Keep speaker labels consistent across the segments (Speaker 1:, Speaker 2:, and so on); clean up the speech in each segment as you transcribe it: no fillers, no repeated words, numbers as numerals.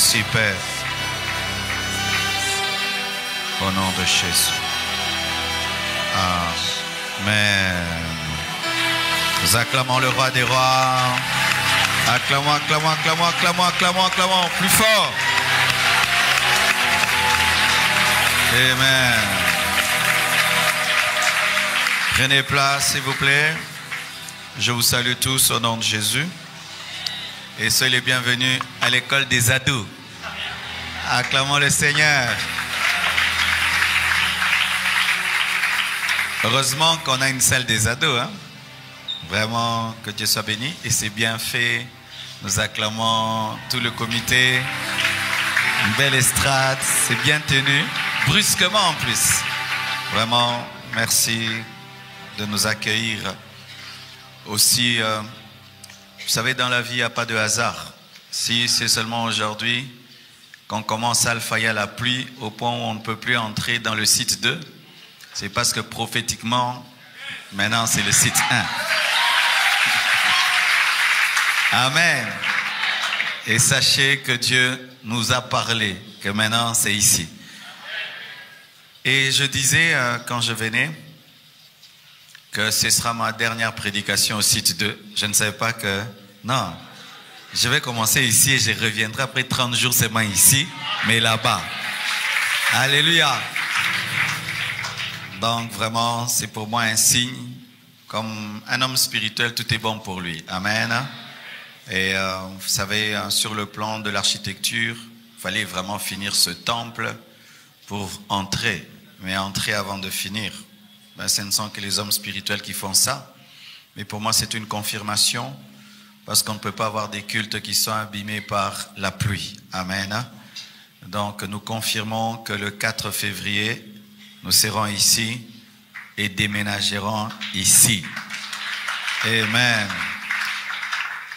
Speaker 1: Merci Père. Au nom de Jésus. Amen. Nous acclamons le roi des rois. Acclamons, acclamons, acclamons, acclamons, acclamons, acclamons. Plus fort. Amen. Prenez place, s'il vous plaît. Je vous salue tous au nom de Jésus. Et soyez les bienvenus à l'école des ados. Acclamons le Seigneur. Heureusement qu'on a une salle des ados. Hein? Vraiment, que Dieu soit béni. Et c'est bien fait. Nous acclamons tout le comité. Une belle estrade. C'est bien tenu. Brusquement en plus. Vraiment, merci de nous accueillir. Aussi, vous savez, dans la vie, il n'y a pas de hasard. Si c'est seulement aujourd'hui qu'on commence à alphailler la pluie au point où on ne peut plus entrer dans le site 2, c'est parce que prophétiquement, maintenant c'est le site 1. Amen. Et sachez que Dieu nous a parlé, que maintenant c'est ici. Et je disais quand je venais que ce sera ma dernière prédication au site 2. Je ne savais pas que... Non, je vais commencer ici et je reviendrai après 30 jours seulement ici, mais là-bas. Alléluia. Donc vraiment, c'est pour moi un signe. Comme un homme spirituel, tout est bon pour lui. Amen. Et vous savez, sur le plan de l'architecture, il fallait vraiment finir ce temple pour entrer. Mais entrer avant de finir, ben, ce ne sont que les hommes spirituels qui font ça. Mais pour moi, c'est une confirmation parce qu'on ne peut pas avoir des cultes qui sont abîmés par la pluie. Amen. Donc, nous confirmons que le 4 février, nous serons ici et déménagerons ici. Amen.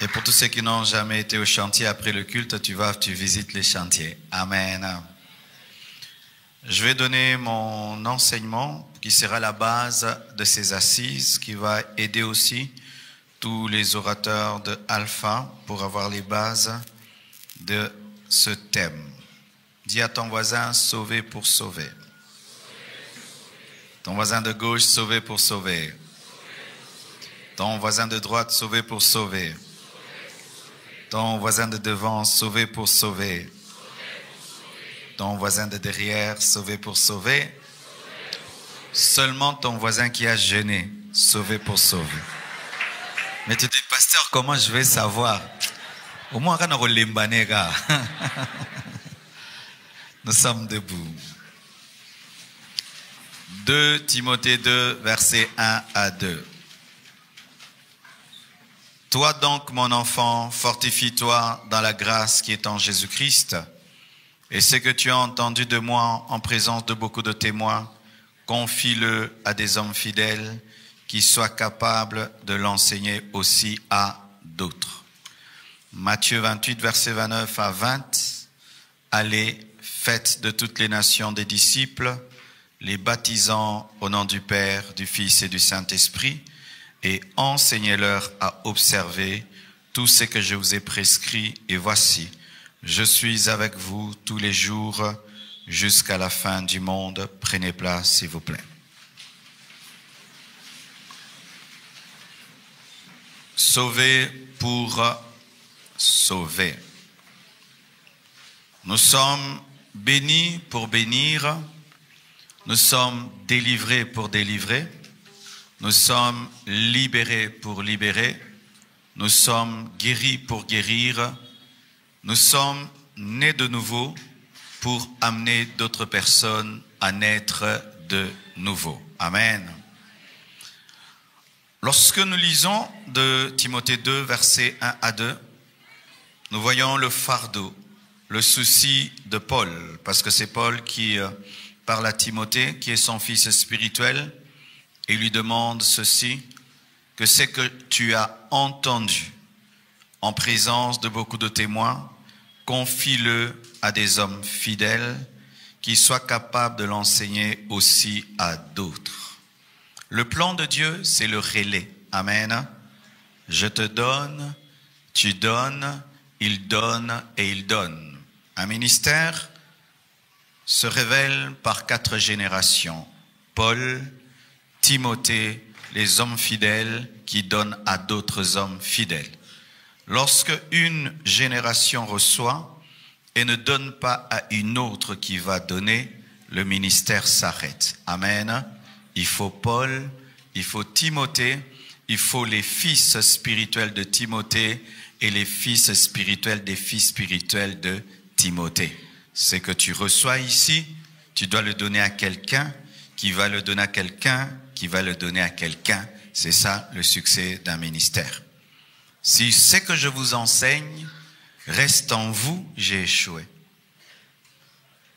Speaker 1: Et pour tous ceux qui n'ont jamais été au chantier, après le culte, tu visites les chantiers. Amen. Je vais donner mon enseignement qui sera la base de ces assises, qui va aider aussi tous les orateurs de Alpha pour avoir les bases de ce thème. Dis à ton voisin, sauver pour sauver. Ton voisin de gauche, sauver pour sauver. Ton voisin de droite, sauver pour sauver. Ton voisin de devant, sauver pour sauver. Ton voisin de derrière, sauvé pour sauver. Seulement ton voisin qui a jeûné, sauvé pour sauver. Mais tu dis, pasteur, comment je vais savoir? Au moins, nous sommes debout. 2 Timothée 2, versets 1 à 2. Toi donc, mon enfant, fortifie-toi dans la grâce qui est en Jésus-Christ. Et ce que tu as entendu de moi en présence de beaucoup de témoins, confie-le à des hommes fidèles qui soient capables de l'enseigner aussi à d'autres. Matthieu 28, verset 29 à 20. Allez, faites de toutes les nations des disciples, les baptisant au nom du Père, du Fils et du Saint-Esprit, et enseignez-leur à observer tout ce que je vous ai prescrit. Et voici, je suis avec vous tous les jours jusqu'à la fin du monde. Prenez place, s'il vous plaît. Sauver pour sauver. Nous sommes bénis pour bénir. Nous sommes délivrés pour délivrer. Nous sommes libérés pour libérer. Nous sommes guéris pour guérir. Nous sommes nés de nouveau pour amener d'autres personnes à naître de nouveau. Amen. Lorsque nous lisons de Timothée 2, versets 1 à 2, nous voyons le fardeau, le souci de Paul, parce que c'est Paul qui parle à Timothée, qui est son fils spirituel, et lui demande ceci, que ce que tu as entendu en présence de beaucoup de témoins, confie-le à des hommes fidèles qui soient capables de l'enseigner aussi à d'autres. Le plan de Dieu, c'est le relais. Amen. Je te donne, tu donnes, il donne et il donne. Un ministère se révèle par 4 générations. Paul, Timothée, les hommes fidèles qui donnent à d'autres hommes fidèles. Lorsque une génération reçoit et ne donne pas à une autre qui va donner, le ministère s'arrête. Amen. Il faut Paul, il faut Timothée, il faut les fils spirituels de Timothée et les fils spirituels des fils spirituels de Timothée. Ce que tu reçois ici, tu dois le donner à quelqu'un, qui va le donner à quelqu'un, qui va le donner à quelqu'un. C'est ça le succès d'un ministère. Si ce que je vous enseigne reste en vous, j'ai échoué.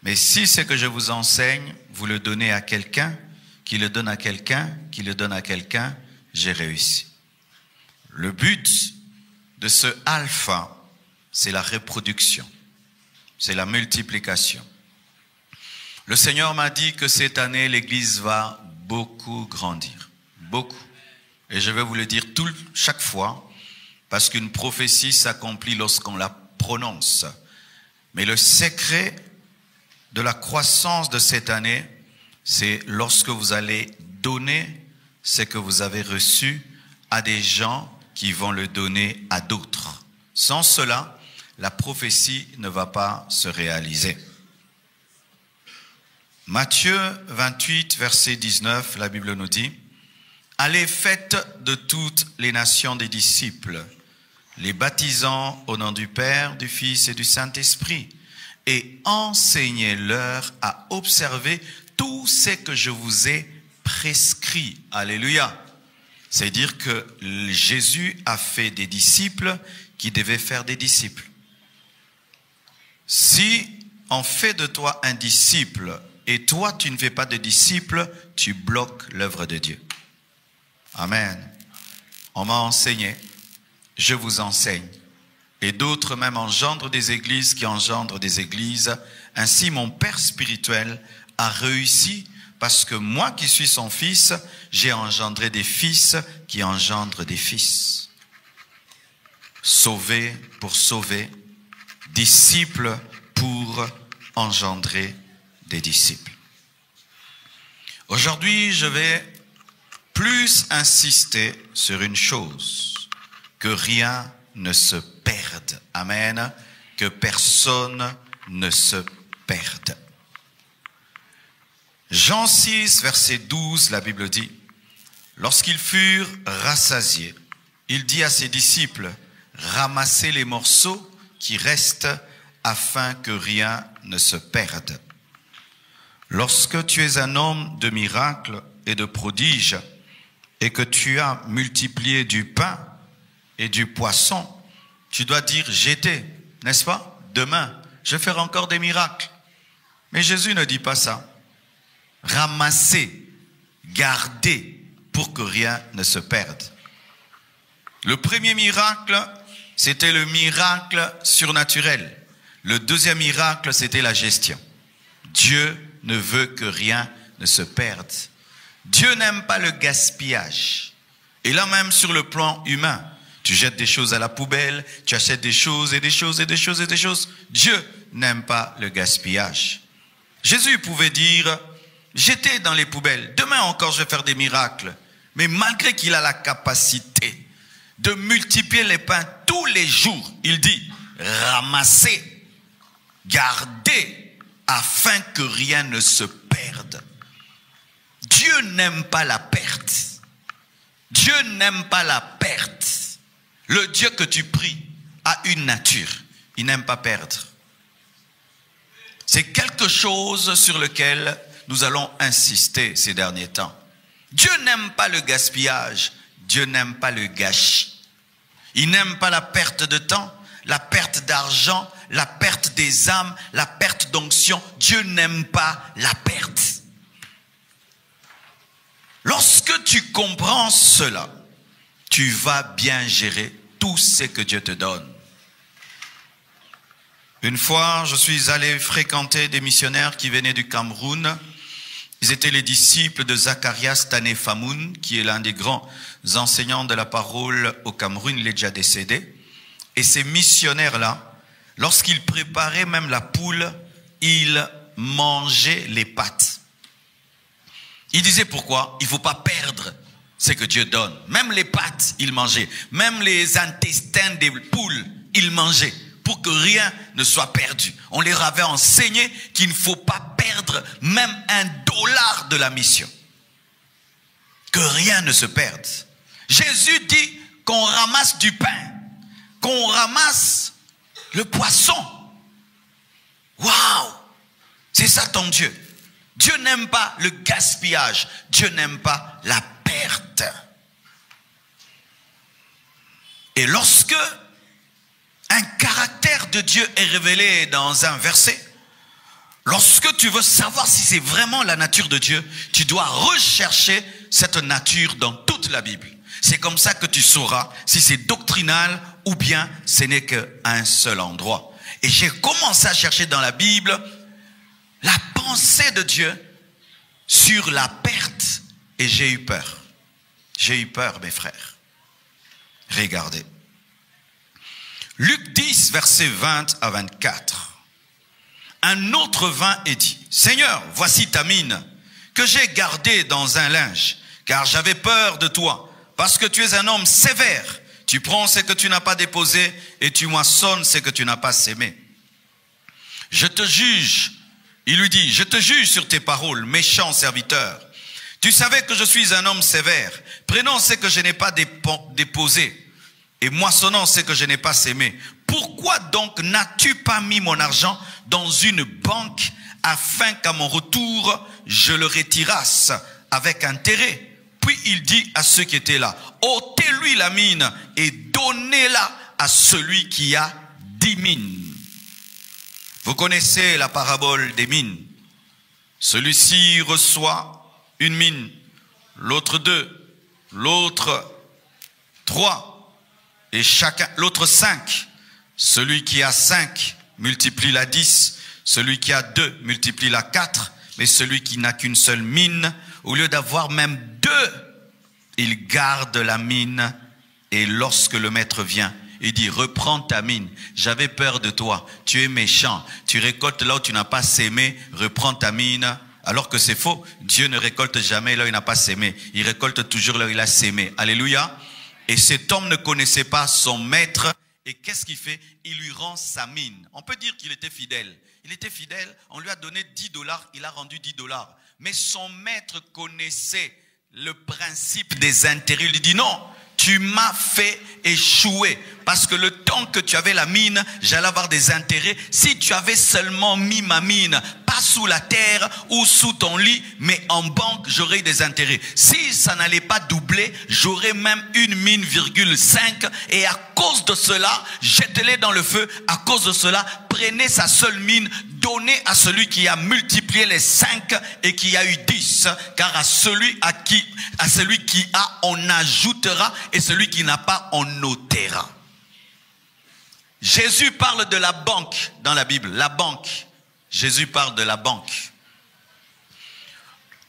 Speaker 1: Mais si ce que je vous enseigne, vous le donnez à quelqu'un, qui le donne à quelqu'un, qui le donne à quelqu'un, j'ai réussi. Le but de ce alpha, c'est la reproduction, c'est la multiplication. Le Seigneur m'a dit que cette année, l'Église va beaucoup grandir, beaucoup. Et je vais vous le dire chaque fois, parce qu'une prophétie s'accomplit lorsqu'on la prononce. Mais le secret de la croissance de cette année, c'est lorsque vous allez donner ce que vous avez reçu à des gens qui vont le donner à d'autres. Sans cela, la prophétie ne va pas se réaliser. Matthieu 28, verset 19, la Bible nous dit, « Allez, faites de toutes les nations des disciples, les baptisant au nom du Père, du Fils et du Saint-Esprit, et enseignez-leur à observer tout ce que je vous ai prescrit. » Alléluia. C'est-à-dire que Jésus a fait des disciples qui devaient faire des disciples. Si on fait de toi un disciple et toi tu ne fais pas de disciple, tu bloques l'œuvre de Dieu. Amen. On m'a enseigné, je vous enseigne. Et d'autres même engendrent des églises qui engendrent des églises. Ainsi mon Père spirituel a réussi parce que moi qui suis son fils, j'ai engendré des fils qui engendrent des fils. Sauvé pour sauver, disciple pour engendrer des disciples. Aujourd'hui, je vais plus insister sur une chose, que rien ne se perde. Amen. Que personne ne se perde. Jean 6, verset 12, la Bible dit, « Lorsqu'ils furent rassasiés, il dit à ses disciples, « Ramassez les morceaux qui restent afin que rien ne se perde. » Lorsque tu es un homme de miracles et de prodiges, et que tu as multiplié du pain et du poisson, tu dois dire, j'étais, n'est-ce pas? Demain, je ferai encore des miracles. Mais Jésus ne dit pas ça. Ramasser, garder pour que rien ne se perde. Le premier miracle, c'était le miracle surnaturel. Le deuxième miracle, c'était la gestion. Dieu ne veut que rien ne se perde. Dieu n'aime pas le gaspillage. Et là même sur le plan humain, tu jettes des choses à la poubelle, tu achètes des choses et des choses et des choses et des choses. Dieu n'aime pas le gaspillage. Jésus pouvait dire, j'étais dans les poubelles, demain encore je vais faire des miracles. Mais malgré qu'il a la capacité de multiplier les pains tous les jours, il dit, ramassez, gardez, afin que rien ne se perde. Dieu n'aime pas la perte. Dieu n'aime pas la perte. Le Dieu que tu pries a une nature. Il n'aime pas perdre. C'est quelque chose sur lequel nous allons insister ces derniers temps. Dieu n'aime pas le gaspillage. Dieu n'aime pas le gâchis. Il n'aime pas la perte de temps, la perte d'argent, la perte des âmes, la perte d'onction. Dieu n'aime pas la perte. Lorsque tu comprends cela, tu vas bien gérer tout ce que Dieu te donne. Une fois, je suis allé fréquenter des missionnaires qui venaient du Cameroun. Ils étaient les disciples de Zacharias Tanefamoun, qui est l'un des grands enseignants de la parole au Cameroun. Il est déjà décédé. Et ces missionnaires-là lorsqu'il préparait même la poule, il mangeait les pattes. Il disait pourquoi? Il ne faut pas perdre ce que Dieu donne. Même les pattes, il mangeait. Même les intestins des poules, il mangeait. Pour que rien ne soit perdu. On leur avait enseigné qu'il ne faut pas perdre même $1 de la mission. Que rien ne se perde. Jésus dit qu'on ramasse du pain, qu'on ramasse le poisson. Waouh! C'est ça ton Dieu. Dieu n'aime pas le gaspillage. Dieu n'aime pas la perte. Et lorsque un caractère de Dieu est révélé dans un verset, lorsque tu veux savoir si c'est vraiment la nature de Dieu, tu dois rechercher cette nature dans toute la Bible. C'est comme ça que tu sauras si c'est doctrinal ou bien ce n'est qu'un seul endroit. Et j'ai commencé à chercher dans la Bible la pensée de Dieu sur la perte et j'ai eu peur. J'ai eu peur, mes frères. Regardez. Luc 10, versets 20 à 24. Un autre vint et dit, « Seigneur, voici ta mine, que j'ai gardée dans un linge, car j'avais peur de toi, parce que tu es un homme sévère. Tu prends ce que tu n'as pas déposé, et tu moissonnes ce que tu n'as pas sémé. Je te juge. » Il lui dit, « Je te juge sur tes paroles, méchant serviteur. Tu savais que je suis un homme sévère, prenant ce que je n'ai pas déposé, et moissonnant ce que je n'ai pas sémé. Pourquoi donc n'as-tu pas mis mon argent dans une banque afin qu'à mon retour, je le retirasse avec intérêt? » Puis il dit à ceux qui étaient là, « ôtez-lui la mine et donnez-la à celui qui a 10 mines. » Vous connaissez la parabole des mines. Celui-ci reçoit une mine, l'autre 2, l'autre 3. Et chacun, l'autre 5, celui qui a 5 multiplie la 10, celui qui a 2 multiplie la 4, mais celui qui n'a qu'une seule mine, au lieu d'avoir même 2, il garde la mine et lorsque le maître vient, il dit, reprends ta mine, j'avais peur de toi, tu es méchant, tu récoltes là où tu n'as pas sémé, reprends ta mine. Alors que c'est faux, Dieu ne récolte jamais là où il n'a pas sémé, il récolte toujours là où il a sémé. Alléluia. Et cet homme ne connaissait pas son maître. Et qu'est-ce qu'il fait? Il lui rend sa mine. On peut dire qu'il était fidèle. Il était fidèle, on lui a donné $10, il a rendu $10. Mais son maître connaissait le principe des intérêts. Il lui dit non, tu m'as fait échouer. Parce que le temps que tu avais la mine, j'allais avoir des intérêts. Si tu avais seulement mis ma mine, pas sous la terre ou sous ton lit, mais en banque, j'aurais eu des intérêts. Si ça n'allait pas doubler, j'aurais même une mine, 5. Et à cause de cela, jetez-les dans le feu. À cause de cela, prenez sa seule mine, donnez à celui qui a multiplié les 5 et qui a eu 10. Car à celui qui a, on ajoutera, et celui qui n'a pas, on ôtera. Jésus parle de la banque dans la Bible, la banque. Jésus parle de la banque.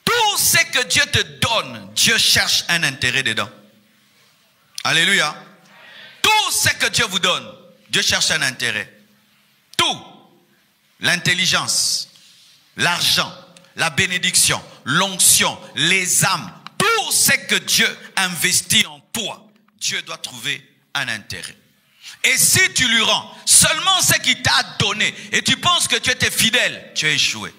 Speaker 1: Tout ce que Dieu te donne, Dieu cherche un intérêt dedans. Alléluia. Tout ce que Dieu vous donne, Dieu cherche un intérêt. Tout. L'intelligence, l'argent, la bénédiction, l'onction, les âmes. Tout ce que Dieu investit en toi, Dieu doit trouver un intérêt. Et si tu lui rends seulement ce qu'il t'a donné et tu penses que tu étais fidèle, tu as échoué.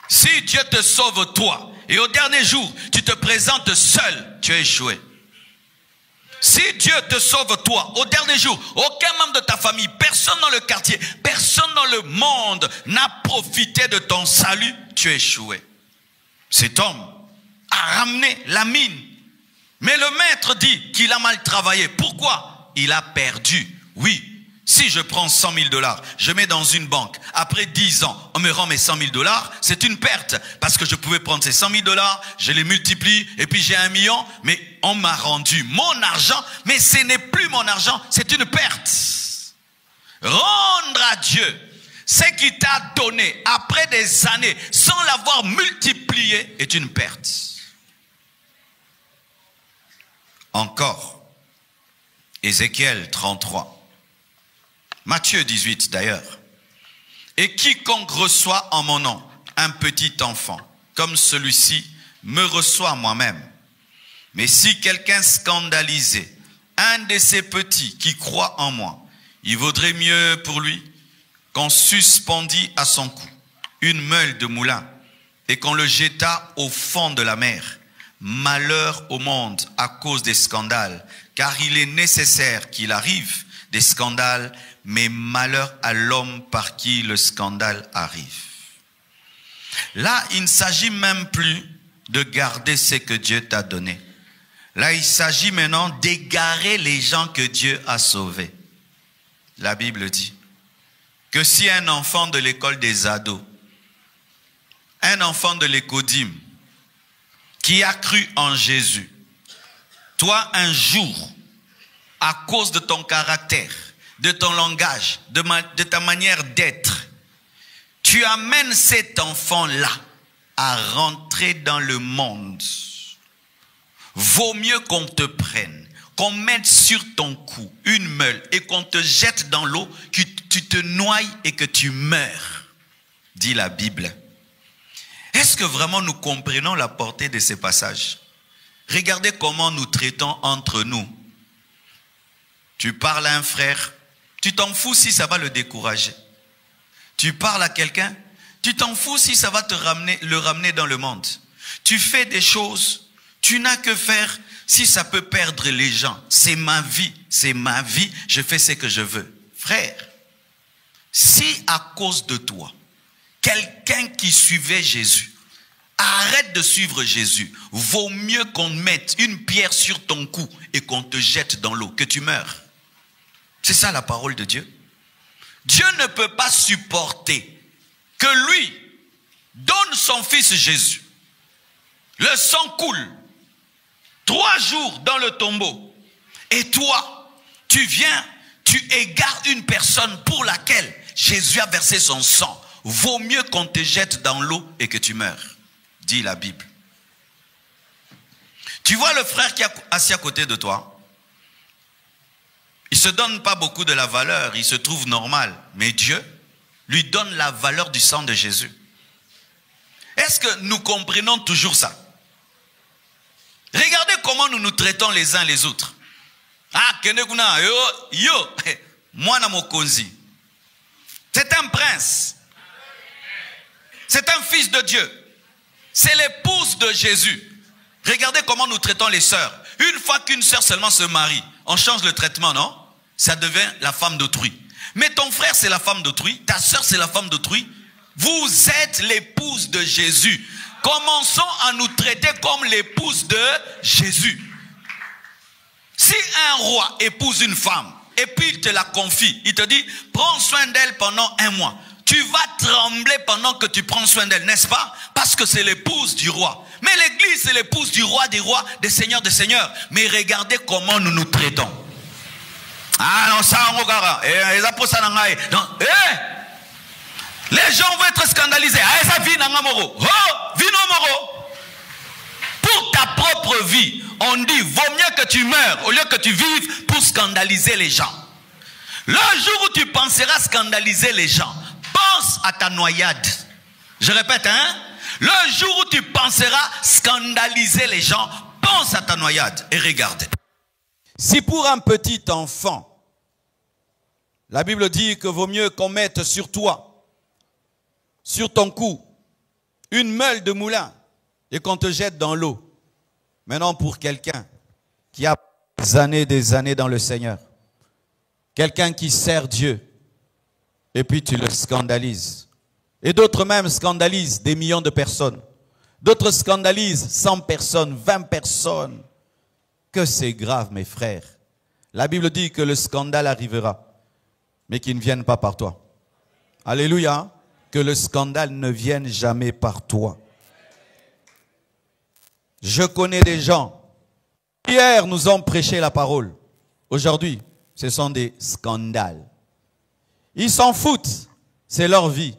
Speaker 1: Si Dieu te sauve toi et au dernier jour, tu te présentes seul, tu as échoué. Si Dieu te sauve toi, au dernier jour, aucun membre de ta famille, personne dans le quartier, personne dans le monde n'a profité de ton salut, tu as échoué. Cet homme a ramené la mine. Mais le maître dit qu'il a mal travaillé. Pourquoi? Il a perdu. Oui, si je prends $100 000, je mets dans une banque. Après 10 ans, on me rend mes $100 000, c'est une perte. Parce que je pouvais prendre ces $100 000, je les multiplie, et puis j'ai 1 million, mais on m'a rendu mon argent, mais ce n'est plus mon argent, c'est une perte. Rendre à Dieu ce qu'il t'a donné après des années, sans l'avoir multiplié, est une perte. Encore. Ézéchiel 33. Matthieu 18 d'ailleurs. Et quiconque reçoit en mon nom un petit enfant, comme celui-ci, me reçoit moi-même. Mais si quelqu'un scandalisait un de ces petits qui croient en moi, il vaudrait mieux pour lui qu'on suspendît à son cou une meule de moulin et qu'on le jetât au fond de la mer. Malheur au monde à cause des scandales, car il est nécessaire qu'il arrive des scandales, mais malheur à l'homme par qui le scandale arrive. Là, il ne s'agit même plus de garder ce que Dieu t'a donné. Là, il s'agit maintenant d'égarer les gens que Dieu a sauvés. La Bible dit que si un enfant de l'école des ados, un enfant de l'écodime, qui a cru en Jésus, toi un jour, à cause de ton caractère, de ton langage, de ta manière d'être, tu amènes cet enfant-là à rentrer dans le monde. Vaut mieux qu'on te prenne, qu'on mette sur ton cou une meule et qu'on te jette dans l'eau, que tu te noies et que tu meurs, dit la Bible. Est-ce que vraiment nous comprenons la portée de ces passages? Regardez comment nous traitons entre nous. Tu parles à un frère, tu t'en fous si ça va le décourager. Tu parles à quelqu'un, tu t'en fous si ça va le ramener dans le monde. Tu fais des choses, tu n'as que faire si ça peut perdre les gens. C'est ma vie, je fais ce que je veux. Frère, si à cause de toi, quelqu'un qui suivait Jésus arrête de suivre Jésus, vaut mieux qu'on mette une pierre sur ton cou et qu'on te jette dans l'eau, que tu meurs. C'est ça la parole de Dieu. Dieu ne peut pas supporter que lui donne son fils Jésus. Le sang coule 3 jours dans le tombeau. Et toi, tu viens, tu égares une personne pour laquelle Jésus a versé son sang. Vaut mieux qu'on te jette dans l'eau et que tu meurs, dit la Bible. Tu vois le frère qui est assis à côté de toi, il ne se donne pas beaucoup de la valeur, il se trouve normal. Mais Dieu lui donne la valeur du sang de Jésus. Est-ce que nous comprenons toujours ça? Regardez comment nous nous traitons les uns les autres. Ah, Keneguna, yo, moi na mokonzi. C'est un prince. C'est un fils de Dieu. C'est l'épouse de Jésus. Regardez comment nous traitons les sœurs. Une fois qu'une sœur seulement se marie, on change le traitement, non? Ça devient la femme d'autrui. Mais ton frère, c'est la femme d'autrui. Ta sœur, c'est la femme d'autrui. Vous êtes l'épouse de Jésus. Commençons à nous traiter comme l'épouse de Jésus. Si un roi épouse une femme, et puis il te la confie, il te dit, prends soin d'elle pendant 1 mois. Tu vas trembler pendant que tu prends soin d'elle, n'est-ce pas? Parce que c'est l'épouse du roi. Mais l'église, c'est l'épouse du roi, des rois, des seigneurs. Mais regardez comment nous nous traitons. Ah non, ça, on regarde. Les gens vont être scandalisés. Ah, ça vit dans moro. Oh, vit dans moro. Pour ta propre vie, on dit, vaut mieux que tu meurs au lieu que tu vives pour scandaliser les gens. Le jour où tu penseras scandaliser les gens, pense à ta noyade. Je répète, hein? Le jour où tu penseras scandaliser les gens, pense à ta noyade et regarde. Si pour un petit enfant, la Bible dit que vaut mieux qu'on mette sur toi, sur ton cou, une meule de moulin et qu'on te jette dans l'eau. Maintenant, pour quelqu'un qui a des années dans le Seigneur, quelqu'un qui sert Dieu, et puis tu le scandalises. Et d'autres même scandalisent des millions de personnes. D'autres scandalisent 100 personnes, 20 personnes. Que c'est grave, mes frères. La Bible dit que le scandale arrivera, mais qu'il ne vienne pas par toi. Alléluia. Que le scandale ne vienne jamais par toi. Je connais des gens. Hier, nous ont prêché la parole. Aujourd'hui, ce sont des scandales. Ils s'en foutent. C'est leur vie.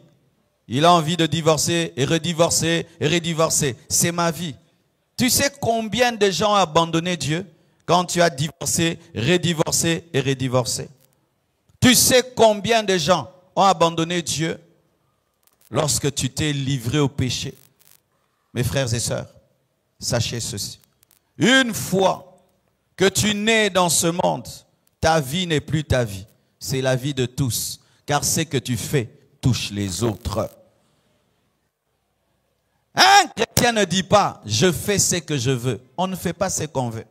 Speaker 1: Il a envie de divorcer et redivorcer et redivorcer. C'est ma vie. Tu sais combien de gens ont abandonné Dieu quand tu as divorcé, redivorcé et redivorcé?
Speaker 2: Tu sais combien de gens ont abandonné Dieu lorsque tu t'es livré au péché? Mes frères et sœurs, sachez ceci. Une fois que tu nais dans ce monde, ta vie n'est plus ta vie. C'est la vie de tous. Car ce que tu fais touche les autres. Un chrétien ne dit pas « je fais ce que je veux ». On ne fait pas ce qu'on veut.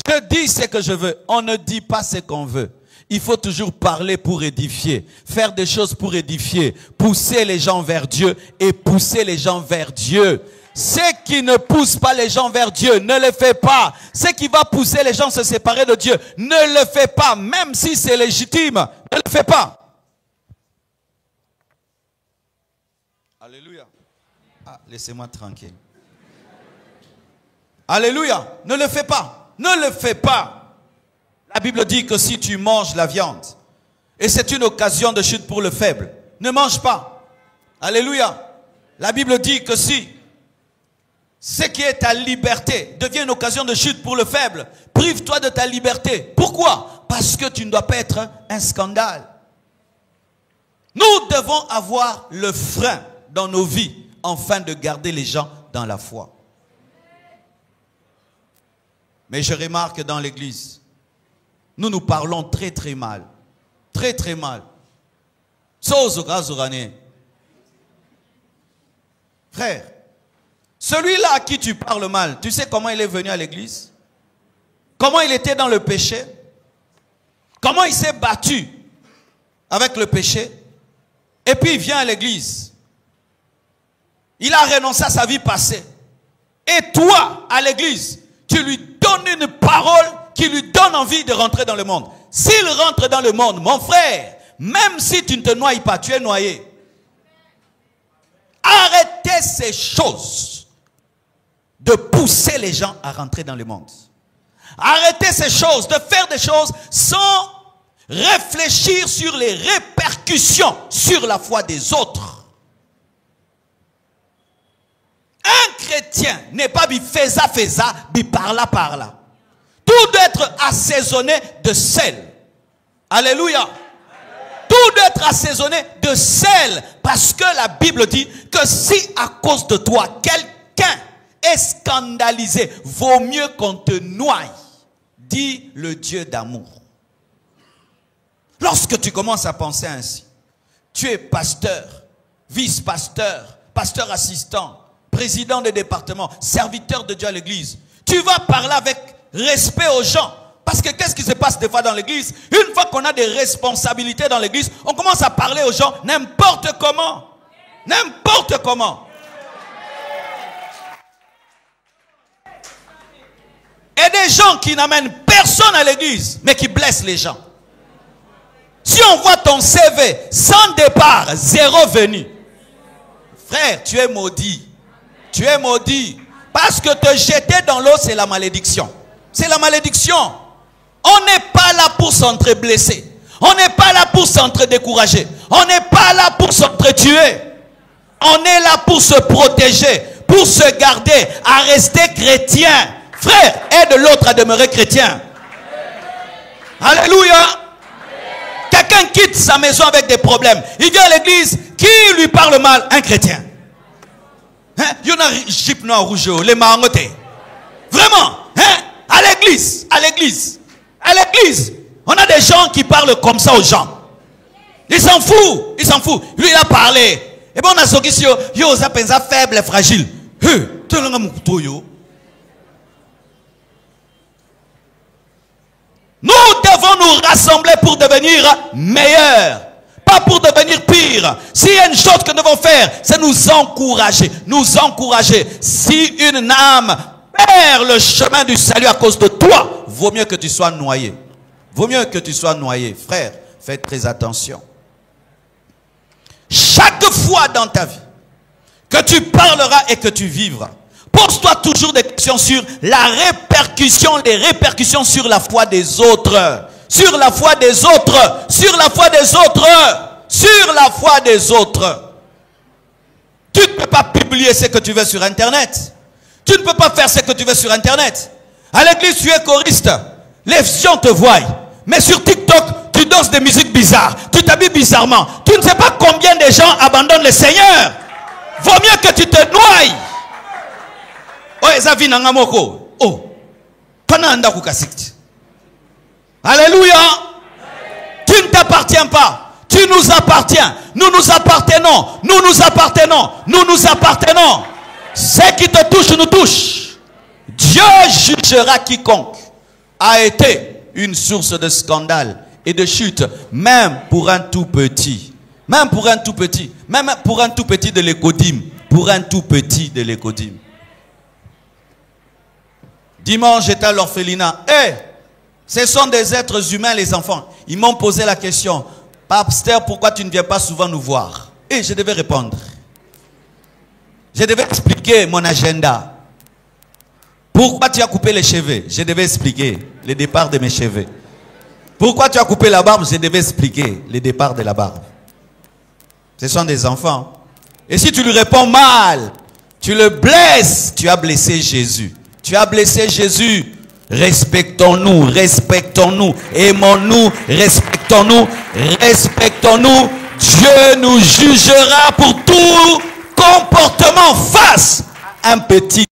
Speaker 2: Je dis ce que je veux. On ne dit pas ce qu'on veut. Il faut toujours parler pour édifier. Faire des choses pour édifier. Pousser les gens vers Dieu et pousser les gens vers Dieu. Ce qui ne pousse pas les gens vers Dieu, ne le fait pas. Ce qui va pousser les gens à se séparer de Dieu, ne le fait pas. Même si c'est légitime, ne le fait pas. Alléluia. Ah, laissez-moi tranquille. Alléluia. Ne le fais pas. Ne le fais pas. La Bible dit que si tu manges la viande, et c'est une occasion de chute pour le faible, ne mange pas. Alléluia. La Bible dit que si ce qui est ta liberté devient une occasion de chute pour le faible, prive-toi de ta liberté. Pourquoi? Parce que tu ne dois pas être un scandale. Nous devons avoir le frein dans nos vies afin de garder les gens dans la foi. Mais je remarque dans l'église, nous parlons très très mal. Très très mal. Frère, celui-là à qui tu parles mal, tu sais comment il est venu à l'église? Comment il était dans le péché? Comment il s'est battu avec le péché? Et puis il vient à l'église. Il a renoncé à sa vie passée. Et toi, à l'église, tu lui donnes une parole qui lui donne envie de rentrer dans le monde. S'il rentre dans le monde, mon frère, même si tu ne te noies pas, tu es noyé. Arrêtez ces choses de pousser les gens à rentrer dans le monde. Arrêtez ces choses, de faire des choses sans réfléchir sur les répercussions sur la foi des autres. Un chrétien n'est pas fais ça, par là. Tout doit être assaisonné de sel. Alléluia. Tout doit être assaisonné de sel. Parce que la Bible dit que si à cause de toi, quelqu'un est scandalisé, vaut mieux qu'on te noie, dit le Dieu d'amour. Lorsque tu commences à penser ainsi, tu es pasteur, vice-pasteur, pasteur assistant, président de département, serviteur de Dieu à l'église. Tu vas parler avec respect aux gens. Parce que qu'est-ce qui se passe des fois dans l'église? Une fois qu'on a des responsabilités dans l'église, on commence à parler aux gens n'importe comment. N'importe comment. Et des gens qui n'amènent personne à l'église, mais qui blessent les gens. Si on voit ton CV, sans départ, zéro venu. Frère, tu es maudit. Tu es maudit. Parce que te jeter dans l'eau, c'est la malédiction. C'est la malédiction. On n'est pas là pour s'entre-blesser. On n'est pas là pour s'entre-décourager. On n'est pas là pour s'entre-tuer. On est là pour se protéger, pour se garder, à rester chrétien. Frère, aide l'autre à demeurer chrétien. Alléluia. Quelqu'un quitte sa maison avec des problèmes. Il vient à l'église. Qui lui parle mal? Un chrétien. Il y en a jip noir rouge, les marangotés. Vraiment. À l'église. À l'église. À l'église. On a des gens qui parlent comme ça aux gens. Ils s'en foutent. Ils s'en foutent. Lui, il a parlé. Et bon, on a ce qui yo, ça pense faible et fragile. Nous devons nous rassembler pour devenir meilleurs. Pas pour devenir pire. S'il y a une chose que nous devons faire, c'est nous encourager. Nous encourager. Si une âme perd le chemin du salut à cause de toi, vaut mieux que tu sois noyé. Vaut mieux que tu sois noyé. Frère, fais très attention. Chaque fois dans ta vie que tu parleras et que tu vivras, pose-toi toujours des questions sur la répercussion, les répercussions sur la foi des autres. Sur la foi des autres. Sur la foi des autres. Sur la foi des autres. Tu ne peux pas publier ce que tu veux sur Internet. Tu ne peux pas faire ce que tu veux sur Internet. À l'église, tu es choriste. Les gens te voient. Mais sur TikTok, tu donnes danses des musiques bizarres, tu t'habilles bizarrement. Tu ne sais pas combien de gens abandonnent le Seigneur. Vaut mieux que tu te noies. Oh, ezavi nangamoko. Oh. Pananda kukasikti. Alléluia. Tu ne t'appartiens pas. Tu nous appartiens. Nous nous appartenons. Nous nous appartenons. Nous nous appartenons. Ce qui te touche nous touche. Dieu jugera quiconque a été une source de scandale et de chute, même pour un tout petit. Même pour un tout petit. Même pour un tout petit de l'écodime. Pour un tout petit de l'écodime. Dimanche, j'étais à l'orphelinat. Ce sont des êtres humains, les enfants. Ils m'ont posé la question. Pasteur, pourquoi tu ne viens pas souvent nous voir? Et je devais répondre. Je devais expliquer mon agenda. Pourquoi tu as coupé les cheveux? Je devais expliquer le départ de mes cheveux. Pourquoi tu as coupé la barbe? Je devais expliquer le départ de la barbe. Ce sont des enfants. Et si tu lui réponds mal, tu le blesses, tu as blessé Jésus. Tu as blessé Jésus. Respectons-nous, respectons-nous, aimons-nous, respectons-nous, respectons-nous. Dieu nous jugera pour tout comportement face à un petit.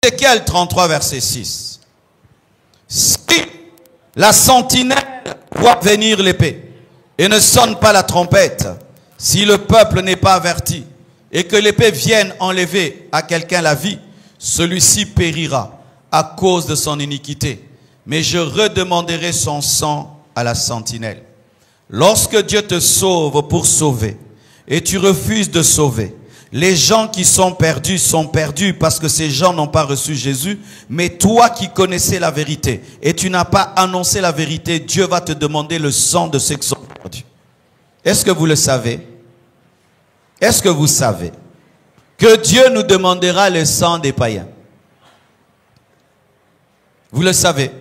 Speaker 2: Ézéchiel 33, verset 6. Si la sentinelle voit venir l'épée et ne sonne pas la trompette, si le peuple n'est pas averti et que l'épée vienne enlever à quelqu'un la vie, celui-ci périra à cause de son iniquité. Mais je redemanderai son sang à la sentinelle. Lorsque Dieu te sauve pour sauver et tu refuses de sauver, les gens qui sont perdus parce que ces gens n'ont pas reçu Jésus. Mais toi qui connaissais la vérité et tu n'as pas annoncé la vérité, Dieu va te demander le sang de ceux qui sont perdus. Est-ce que vous le savez? Est-ce que vous savez que Dieu nous demandera le sang des païens? Vous le savez.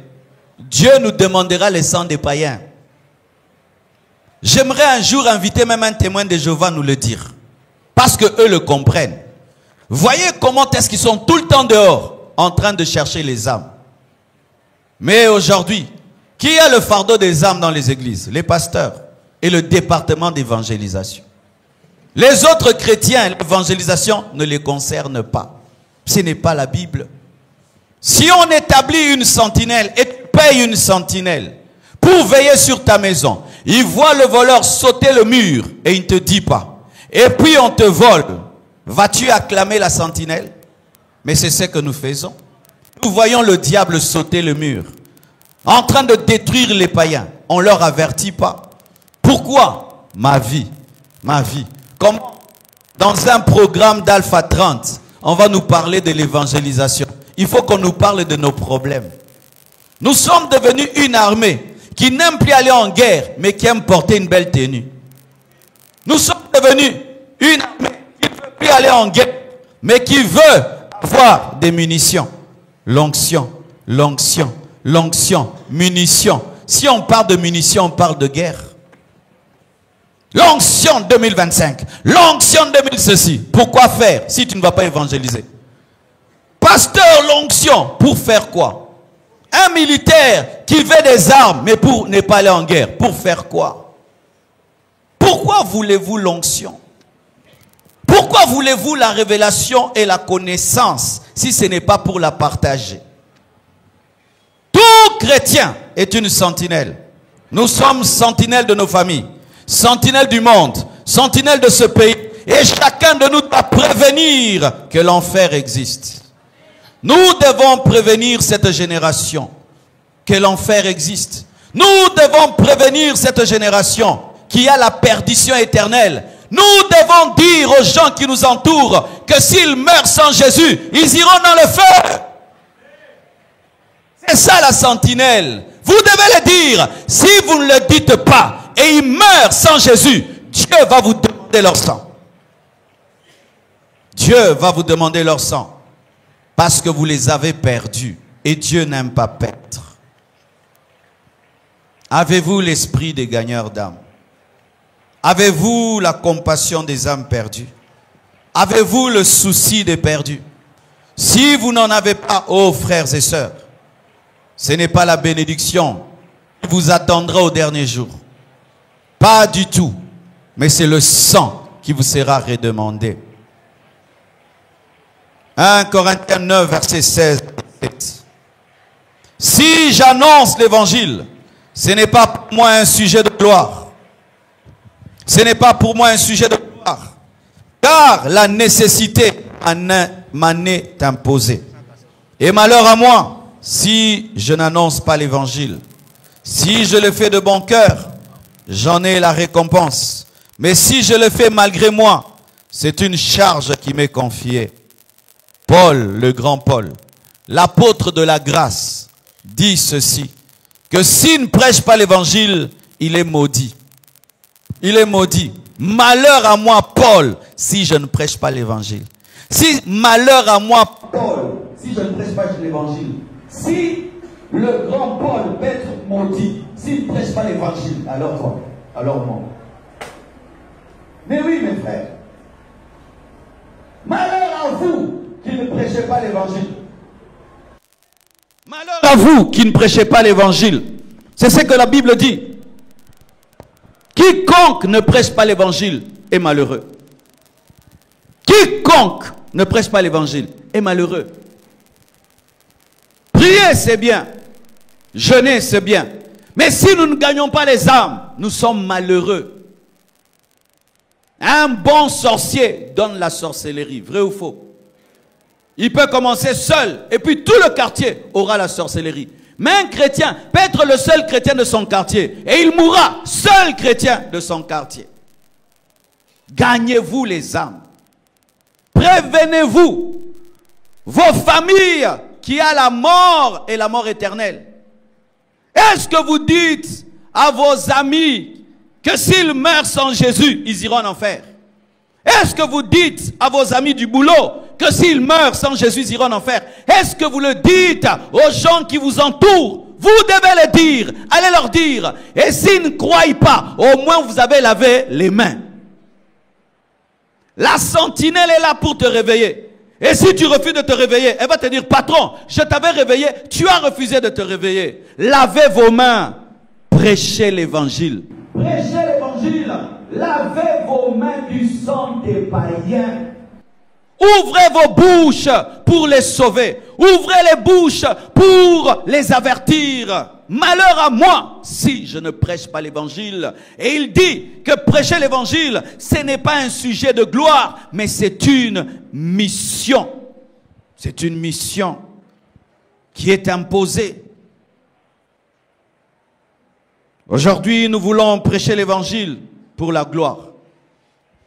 Speaker 2: Dieu nous demandera le sang des païens. J'aimerais un jour inviter même un témoin de Jéhovah nous le dire. Parce que eux le comprennent. Voyez comment est-ce qu'ils sont tout le temps dehors en train de chercher les âmes. Mais aujourd'hui, qui a le fardeau des âmes dans les églises? Les pasteurs et le département d'évangélisation. Les autres chrétiens, l'évangélisation ne les concerne pas. Ce n'est pas la Bible. Si on établit une sentinelle et tu payes une sentinelle pour veiller sur ta maison, il voit le voleur sauter le mur et il ne te dit pas. Et puis on te vole. Vas-tu acclamer la sentinelle? Mais c'est ce que nous faisons. Nous voyons le diable sauter le mur, en train de détruire les païens. On ne leur avertit pas. Pourquoi? Ma vie. Ma vie. Comment? Dans un programme d'Alpha 30, on va nous parler de l'évangélisation. Il faut qu'on nous parle de nos problèmes. Nous sommes devenus une armée qui n'aime plus aller en guerre, mais qui aime porter une belle tenue. Nous sommes devenus une armée qui ne veut plus aller en guerre, mais qui veut avoir des munitions. L'onction, l'onction, l'onction, munitions. Si on parle de munitions, on parle de guerre. L'onction 2025, l'onction 2000 ceci. Pourquoi faire si tu ne vas pas évangéliser? Pasteur, l'onction, pour faire quoi? Un militaire qui veut des armes, mais pour ne pas aller en guerre, pour faire quoi? Pourquoi voulez-vous l'onction? Pourquoi voulez-vous la révélation et la connaissance si ce n'est pas pour la partager? Tout chrétien est une sentinelle. Nous sommes sentinelles de nos familles, sentinelles du monde, sentinelles de ce pays. Et chacun de nous doit prévenir que l'enfer existe. Nous devons prévenir cette génération que l'enfer existe. Nous devons prévenir cette génération qui a la perdition éternelle. Nous devons dire aux gens qui nous entourent que s'ils meurent sans Jésus, ils iront dans le feu. C'est ça la sentinelle. Vous devez le dire. Si vous ne le dites pas et ils meurent sans Jésus, Dieu va vous demander leur sang. Dieu va vous demander leur sang. Parce que vous les avez perdus. Et Dieu n'aime pas perdre. Avez-vous l'esprit des gagneurs d'âmes? Avez-vous la compassion des âmes perdues? Avez-vous le souci des perdus? Si vous n'en avez pas, ô frères et sœurs, ce n'est pas la bénédiction qui vous attendra au dernier jour. Pas du tout. Mais c'est le sang qui vous sera redemandé. 1 Corinthiens 9, verset 16. Si j'annonce l'évangile, ce n'est pas pour moi un sujet de gloire. Ce n'est pas pour moi un sujet de gloire. Car la nécessité m'en est imposée. Et malheur à moi, si je n'annonce pas l'évangile. Si je le fais de bon cœur, j'en ai la récompense. Mais si je le fais malgré moi, c'est une charge qui m'est confiée. Paul, le grand Paul, l'apôtre de la grâce, dit ceci, que s'il ne prêche pas l'évangile, il est maudit. Il est maudit. Malheur à moi, Paul, si je ne prêche pas l'évangile. Si malheur à moi, Paul, si je ne prêche pas l'évangile. Si le grand Paul peut être maudit, s'il ne prêche pas l'évangile, alors quoi? Alors moi. Mais oui, mes frères. Malheur à vous qui ne prêchez pas l'évangile. Malheur à vous qui ne prêchez pas l'évangile. C'est ce que la Bible dit. Quiconque ne prêche pas l'évangile est malheureux. Quiconque ne prêche pas l'évangile est malheureux. Prier, c'est bien. Jeûner, c'est bien. Mais si nous ne gagnons pas les âmes, nous sommes malheureux. Un bon sorcier donne la sorcellerie, vrai ou faux? Il peut commencer seul et puis tout le quartier aura la sorcellerie. Mais un chrétien peut être le seul chrétien de son quartier et il mourra seul chrétien de son quartier. Gagnez-vous les âmes. Prévenez-vous vos familles qui a la mort et la mort éternelle. Est-ce que vous dites à vos amis que s'ils meurent sans Jésus, ils iront en enfer? Est-ce que vous dites à vos amis du boulot que s'ils meurent sans Jésus, ils iront en enfer? Est-ce que vous le dites aux gens qui vous entourent? Vous devez le dire. Allez leur dire. Et s'ils ne croient pas, au moins vous avez lavé les mains. La sentinelle est là pour te réveiller. Et si tu refuses de te réveiller, elle va te dire, patron, je t'avais réveillé, tu as refusé de te réveiller. Lavez vos mains. Prêchez l'évangile. Prêchez l'évangile. Lavez vos mains du sang des païens. Ouvrez vos bouches pour les sauver. Ouvrez les bouches pour les avertir. Malheur à moi si je ne prêche pas l'évangile. Et il dit que prêcher l'évangile, ce n'est pas un sujet de gloire, mais c'est une mission. C'est une mission qui est imposée. Aujourd'hui, nous voulons prêcher l'évangile pour la gloire.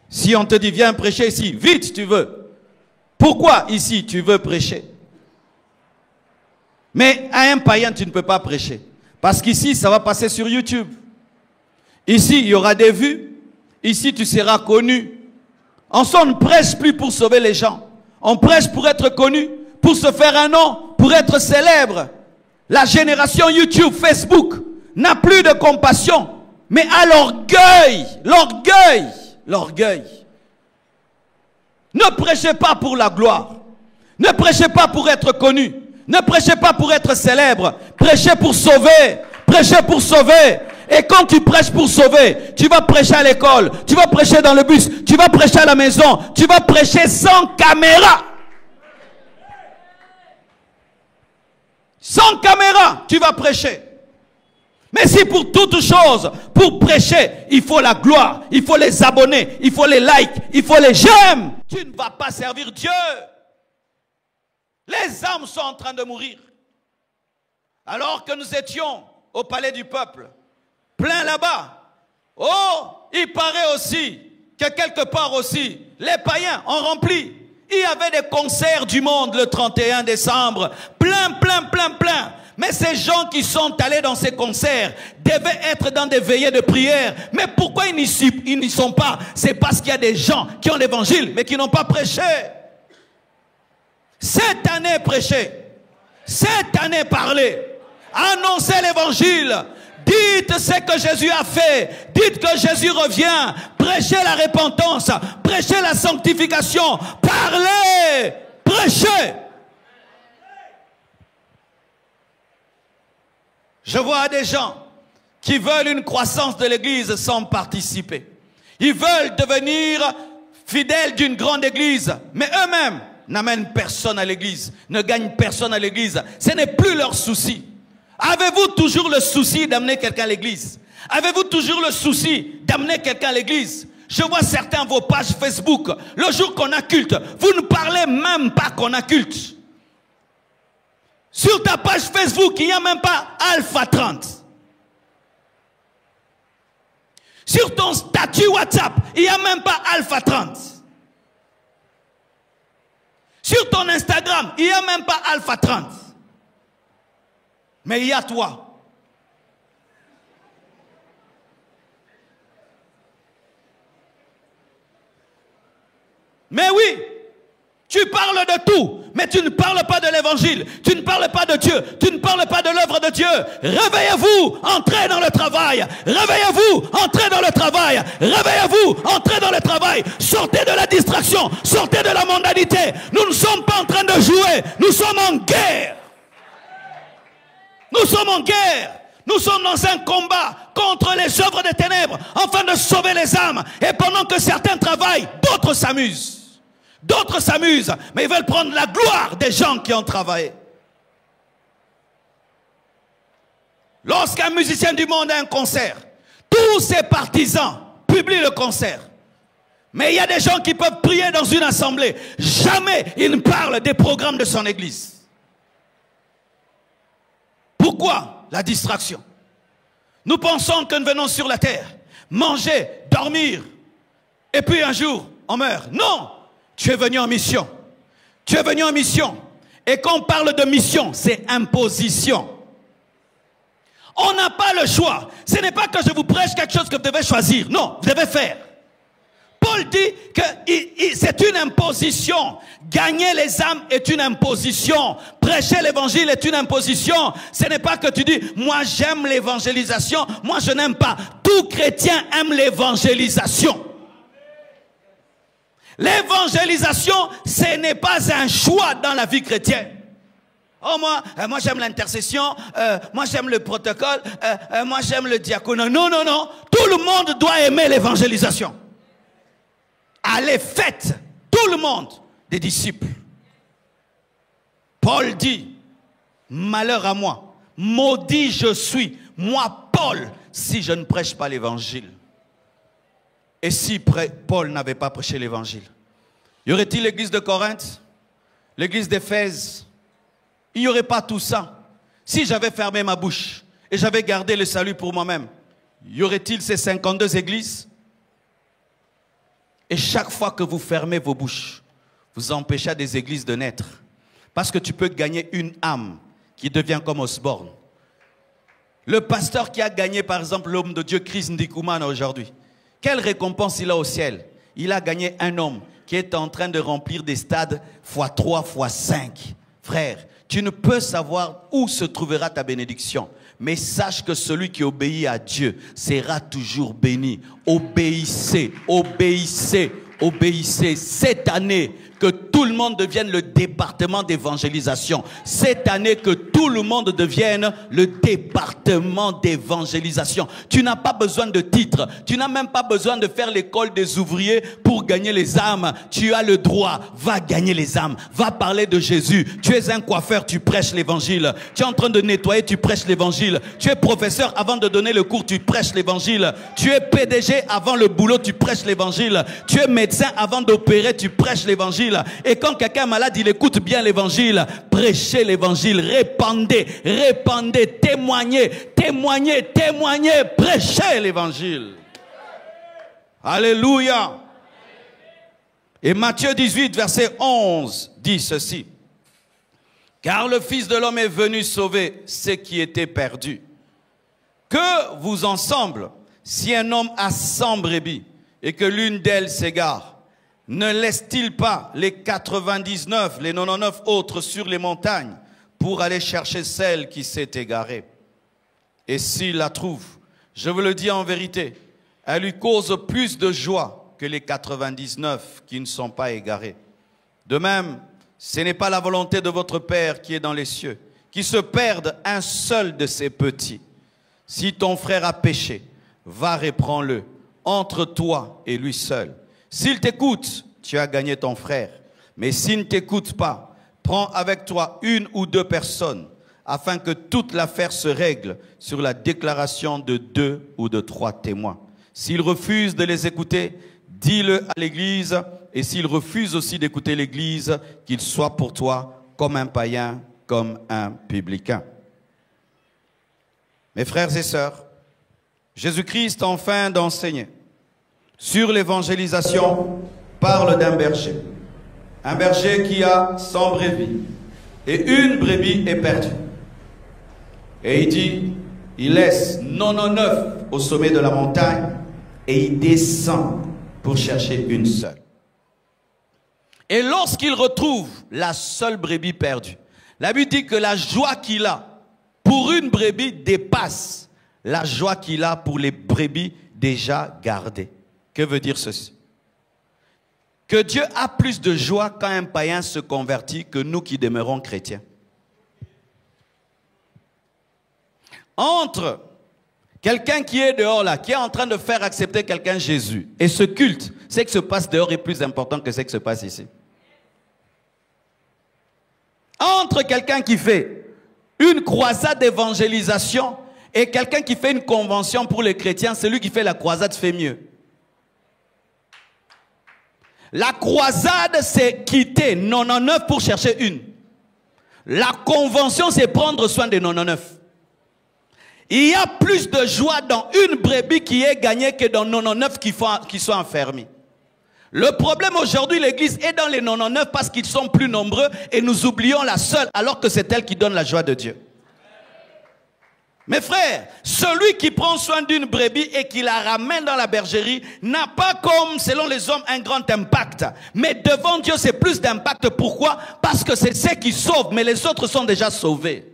Speaker 2: Si on te dit, viens prêcher ici, vite tu veux. Pourquoi ici tu veux prêcher? Mais à un païen, tu ne peux pas prêcher. Parce qu'ici, ça va passer sur YouTube. Ici, il y aura des vues. Ici, tu seras connu. On ne prêche plus pour sauver les gens. On prêche pour être connu, pour se faire un nom, pour être célèbre. La génération YouTube, Facebook n'a plus de compassion, mais à l'orgueil. L'orgueil. L'orgueil. Ne prêchez pas pour la gloire. Ne prêchez pas pour être connu. Ne prêchez pas pour être célèbre. Prêchez pour sauver. Prêchez pour sauver. Et quand tu prêches pour sauver, tu vas prêcher à l'école, tu vas prêcher dans le bus, tu vas prêcher à la maison, tu vas prêcher sans caméra. Sans caméra, tu vas prêcher. Mais si pour toute chose, pour prêcher, il faut la gloire, il faut les abonnés, il faut les likes, il faut les j'aime, tu ne vas pas servir Dieu. Les âmes sont en train de mourir. Alors que nous étions au palais du peuple, plein là-bas. Oh, il paraît aussi que quelque part aussi, les païens ont rempli. Il y avait des concerts du monde le 31 décembre. Plein, plein, plein, plein. Mais ces gens qui sont allés dans ces concerts devaient être dans des veillées de prière. Mais pourquoi ils n'y sont pas? C'est parce qu'il y a des gens qui ont l'évangile, mais qui n'ont pas prêché. Cette année, prêchez. Cette année, parlez. Annoncez l'évangile. Dites ce que Jésus a fait. Dites que Jésus revient. Prêchez la repentance. Prêchez la sanctification. Parlez. Prêchez. Je vois des gens qui veulent une croissance de l'église sans participer. Ils veulent devenir fidèles d'une grande église, mais eux-mêmes n'amènent personne à l'église, ne gagnent personne à l'église. Ce n'est plus leur souci. Avez-vous toujours le souci d'amener quelqu'un à l'église? Avez-vous toujours le souci d'amener quelqu'un à l'église? Je vois certains vos pages Facebook, le jour qu'on a culte, vous ne parlez même pas qu'on a culte. Sur ta page Facebook, il n'y a même pas Alpha 30. Sur ton statut WhatsApp, il n'y a même pas Alpha 30. Sur ton Instagram, il n'y a même pas Alpha 30. Mais il y a toi. Mais oui, tu parles de tout, mais tu ne parles pas de l'évangile, tu ne parles pas de Dieu, tu ne parles pas de l'œuvre de Dieu. Réveillez-vous, entrez dans le travail. Réveillez-vous, entrez dans le travail. Réveillez-vous, entrez dans le travail. Sortez de la distraction, sortez de la mondanité. Nous ne sommes pas en train de jouer, nous sommes en guerre. Nous sommes en guerre. Nous sommes dans un combat contre les œuvres des ténèbres, afin de sauver les âmes. Et pendant que certains travaillent, d'autres s'amusent. D'autres s'amusent, mais ils veulent prendre la gloire des gens qui ont travaillé. Lorsqu'un musicien du monde a un concert, tous ses partisans publient le concert. Mais il y a des gens qui peuvent prier dans une assemblée. Jamais ils ne parlent des programmes de son église. Pourquoi? La distraction. Nous pensons que nous venons sur la terre, manger, dormir, et puis un jour, on meurt. Non! Tu es venu en mission. Tu es venu en mission. Et quand on parle de mission, c'est imposition. On n'a pas le choix. Ce n'est pas que je vous prêche quelque chose que vous devez choisir. Non, vous devez faire. Paul dit que c'est une imposition. Gagner les âmes est une imposition. Prêcher l'évangile est une imposition. Ce n'est pas que tu dis, moi j'aime l'évangélisation, moi je n'aime pas. Tout chrétien aime l'évangélisation. L'évangélisation, ce n'est pas un choix dans la vie chrétienne. Oh moi j'aime l'intercession, moi j'aime le protocole, moi j'aime le diaconé. Non, non, non. Tout le monde doit aimer l'évangélisation. Allez, faites, tout le monde, des disciples. Paul dit, malheur à moi, maudit je suis, moi Paul, si je ne prêche pas l'évangile. Et si Paul n'avait pas prêché l'évangile, y aurait-il l'église de Corinthe, l'église d'Éphèse? Il n'y aurait pas tout ça. Si j'avais fermé ma bouche et j'avais gardé le salut pour moi-même, y aurait-il ces 52 églises? Et chaque fois que vous fermez vos bouches, vous empêchez des églises de naître. Parce que tu peux gagner une âme qui devient comme Osborne. Le pasteur qui a gagné par exemple l'homme de Dieu Chris Ndikoumana aujourd'hui, quelle récompense il a au ciel? Il a gagné un homme qui est en train de remplir des stades x3, x5. Frère, tu ne peux savoir où se trouvera ta bénédiction. Mais sache que celui qui obéit à Dieu sera toujours béni. Obéissez, obéissez, obéissez. Cette année, que tout le monde devienne le département d'évangélisation. Cette année, que tout le monde devienne le département d'évangélisation. Tu n'as pas besoin de titre. Tu n'as même pas besoin de faire l'école des ouvriers pour gagner les âmes. Tu as le droit. Va gagner les âmes. Va parler de Jésus. Tu es un coiffeur, tu prêches l'évangile. Tu es en train de nettoyer, tu prêches l'évangile. Tu es professeur, avant de donner le cours, tu prêches l'évangile. Tu es PDG, avant le boulot, tu prêches l'évangile. Tu es médecin, avant d'opérer, tu prêches l'évangile. Et quand quelqu'un est malade, il écoute bien l'évangile. Prêchez l'évangile, répandez, répandez, témoignez, témoignez, témoignez, prêchez l'évangile. Alléluia. Et Matthieu 18, verset 11 dit ceci. Car le Fils de l'homme est venu sauver ceux qui étaient perdus. Que vous ensemble, si un homme a 100 brebis et que l'une d'elles s'égare, ne laisse-t-il pas les 99, les 99 autres sur les montagnes pour aller chercher celle qui s'est égarée? Et s'il la trouve, je vous le dis en vérité, elle lui cause plus de joie que les 99 qui ne sont pas égarés. De même, ce n'est pas la volonté de votre Père qui est dans les cieux, qui se perde un seul de ses petits. Si ton frère a péché, va reprends-le entre toi et lui seul. S'il t'écoute, tu as gagné ton frère. Mais s'il ne t'écoute pas, prends avec toi 1 ou 2 personnes, afin que toute l'affaire se règle sur la déclaration de 2 ou de 3 témoins. S'il refuse de les écouter, dis-le à l'Église, et s'il refuse aussi d'écouter l'Église, qu'il soit pour toi comme un païen, comme un publicain. Mes frères et sœurs, Jésus-Christ, en fin d'enseigner sur l'évangélisation, parle d'un berger. Un berger qui a 100 brebis, et une brebis est perdue. Et il dit, il laisse 99 au sommet de la montagne, et il descend pour chercher une seule. Et lorsqu'il retrouve la seule brebis perdue, la Bible dit que la joie qu'il a pour une brebis dépasse la joie qu'il a pour les brebis déjà gardées. Que veut dire ceci? Que Dieu a plus de joie quand un païen se convertit que nous qui demeurons chrétiens. Entre quelqu'un qui est dehors là, qui est en train de faire accepter quelqu'un Jésus, et ce culte, ce qui se passe dehors est plus important que ce qui se passe ici. Entre quelqu'un qui fait une croisade d'évangélisation et quelqu'un qui fait une convention pour les chrétiens, celui qui fait la croisade fait mieux. La croisade, c'est quitter 99 pour chercher une. La convention, c'est prendre soin des 99. Il y a plus de joie dans une brebis qui est gagnée que dans 99 qui sont enfermés. Le problème aujourd'hui, l'église est dans les 99 parce qu'ils sont plus nombreux et nous oublions la seule alors que c'est elle qui donne la joie de Dieu. Mes frères, celui qui prend soin d'une brebis et qui la ramène dans la bergerie n'a pas comme, selon les hommes, un grand impact. Mais devant Dieu, c'est plus d'impact. Pourquoi? Parce que c'est ceux qui sauvent, mais les autres sont déjà sauvés.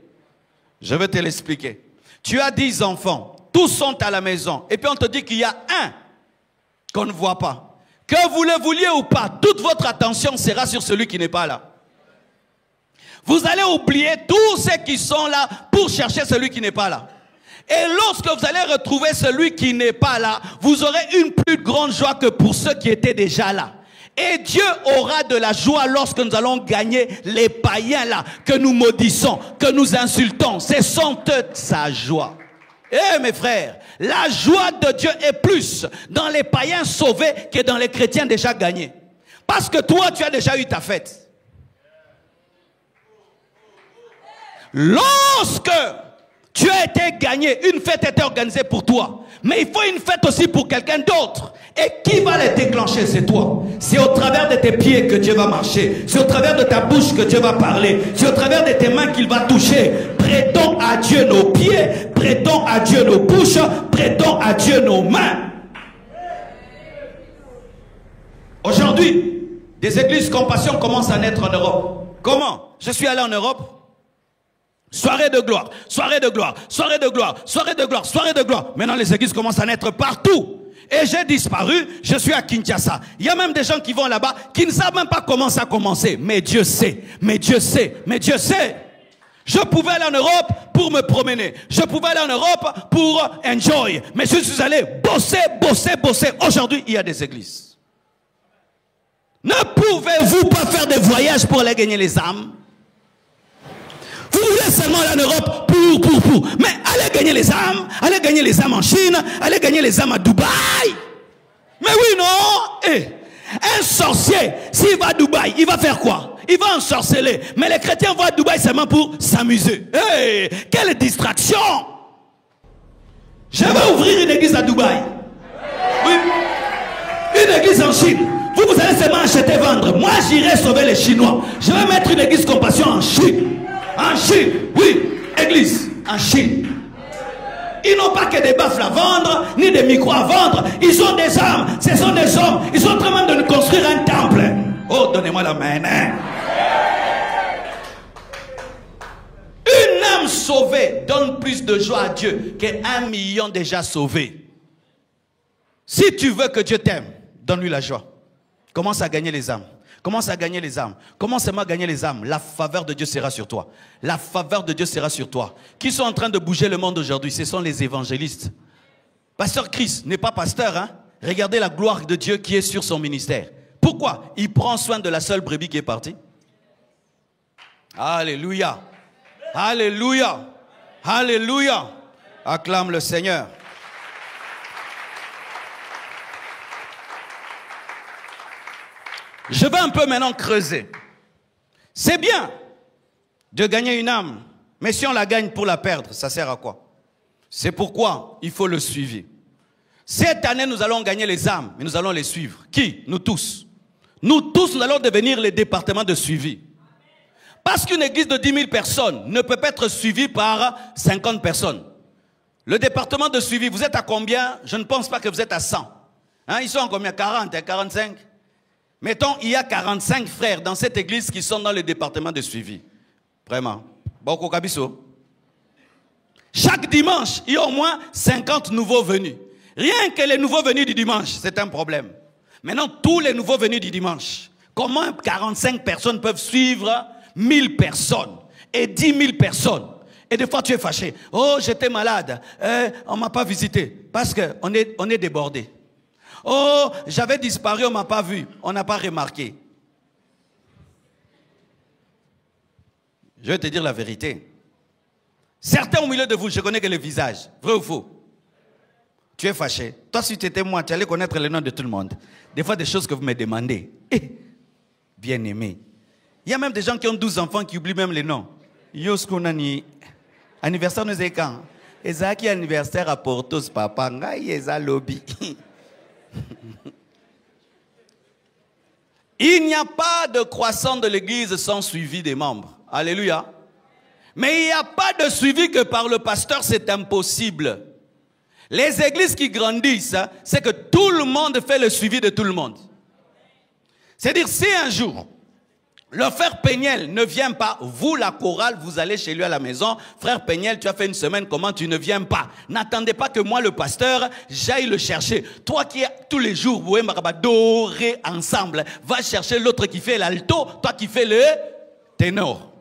Speaker 2: Je vais te l'expliquer. Tu as 10 enfants, tous sont à la maison. Et puis on te dit qu'il y a un qu'on ne voit pas. Que vous le vouliez ou pas, toute votre attention sera sur celui qui n'est pas là. Vous allez oublier tous ceux qui sont là pour chercher celui qui n'est pas là. Et lorsque vous allez retrouver celui qui n'est pas là, vous aurez une plus grande joie que pour ceux qui étaient déjà là. Et Dieu aura de la joie lorsque nous allons gagner les païens là, que nous maudissons, que nous insultons. Ce sont eux sa joie. Eh mes frères, la joie de Dieu est plus dans les païens sauvés que dans les chrétiens déjà gagnés. Parce que toi, tu as déjà eu ta fête. Lorsque tu as été gagné, une fête était organisée pour toi. Mais il faut une fête aussi pour quelqu'un d'autre. Et qui va les déclencher? C'est toi. C'est au travers de tes pieds que Dieu va marcher. C'est au travers de ta bouche que Dieu va parler. C'est au travers de tes mains qu'il va toucher. Prêtons à Dieu nos pieds. Prêtons à Dieu nos bouches. Prêtons à Dieu nos mains. Aujourd'hui, des églises compassion commencent à naître en Europe. Comment? Je suis allé en Europe. Soirée de gloire, soirée de gloire, soirée de gloire, soirée de gloire, soirée de gloire. Maintenant, les églises commencent à naître partout. Et j'ai disparu, je suis à Kinshasa. Il y a même des gens qui vont là-bas, qui ne savent même pas comment ça a commencé. Mais Dieu sait, mais Dieu sait, mais Dieu sait. Je pouvais aller en Europe pour me promener. Je pouvais aller en Europe pour enjoy. Mais je suis allé bosser, bosser, bosser. Aujourd'hui, il y a des églises. Ne pouvez-vous pas faire des voyages pour aller gagner les âmes? Vous voulez seulement aller en Europe pour. Mais allez gagner les âmes en Chine, allez gagner les âmes à Dubaï. Mais oui, non. Un sorcier, s'il va à Dubaï, il va faire quoi? Il va ensorceler. Mais les chrétiens vont à Dubaï seulement pour s'amuser. Quelle distraction! Je vais ouvrir une église à Dubaï. Oui. Une église en Chine. Vous allez seulement acheter, vendre. Moi, j'irai sauver les Chinois. Je vais mettre une église compassion en Chine. En Chine, oui, église, en Chine. Ils n'ont pas que des baffles à vendre, ni des micros à vendre. Ils ont des âmes, ce sont des hommes. Ils sont en train de nous construire un temple. Oh, donnez-moi la main. Une âme sauvée donne plus de joie à Dieu qu'1 million déjà sauvés. Si tu veux que Dieu t'aime, donne-lui la joie. Commence à gagner les âmes. Commence à gagner les âmes. Commence à gagner les âmes. La faveur de Dieu sera sur toi. La faveur de Dieu sera sur toi. Qui sont en train de bouger le monde aujourd'hui? Ce sont les évangélistes. Pasteur Chris n'est pas pasteur, hein? Regardez la gloire de Dieu qui est sur son ministère. Pourquoi? Il prend soin de la seule brebis qui est partie. Alléluia. Alléluia. Alléluia. Acclame le Seigneur. Je vais un peu maintenant creuser. C'est bien de gagner une âme, mais si on la gagne pour la perdre, ça sert à quoi? C'est pourquoi il faut le suivi. Cette année, nous allons gagner les âmes, mais nous allons les suivre. Qui? Nous tous. Nous tous, nous allons devenir les départements de suivi. Parce qu'une église de 10 000 personnes ne peut pas être suivie par 50 personnes. Le département de suivi, vous êtes à combien? Je ne pense pas que vous êtes à 100. Hein, ils sont en combien? 40, 45? Mettons, il y a 45 frères dans cette église qui sont dans le département de suivi. Vraiment. Boko Kabiso. Chaque dimanche, il y a au moins 50 nouveaux venus. Rien que les nouveaux venus du dimanche, c'est un problème. Maintenant, tous les nouveaux venus du dimanche. Comment 45 personnes peuvent suivre 1000 personnes et 10 000 personnes? Et des fois, tu es fâché. Oh, j'étais malade. On ne m'a pas visité. Parce qu'on est débordé. Oh, j'avais disparu, on ne m'a pas vu. On n'a pas remarqué. Je vais te dire la vérité. Certains au milieu de vous, je connais que le visage. Vrai ou faux? Tu es fâché. Toi, si tu étais moi, tu allais connaître le nom de tout le monde. Des fois, des choses que vous me demandez. Bien aimé. Il y a même des gens qui ont 12 enfants qui oublient même les noms. Yoskunani. Anniversaire nous est quand? Ezaki anniversaire à Portos, papa. Ngai eza lobby. Il n'y a pas de croissance de l'église sans suivi des membres. Alléluia. Mais il n'y a pas de suivi que par le pasteur, c'est impossible. Les églises qui grandissent, c'est que tout le monde fait le suivi de tout le monde. C'est-à-dire, si un jour, le frère Péniel ne vient pas, vous, la chorale, vous allez chez lui à la maison. Frère Péniel, tu as fait une semaine, comment tu ne viens pas? N'attendez pas que moi, le pasteur, j'aille le chercher. Toi qui es tous les jours, vous doré ensemble, va chercher l'autre qui fait l'alto, toi qui fais le ténor.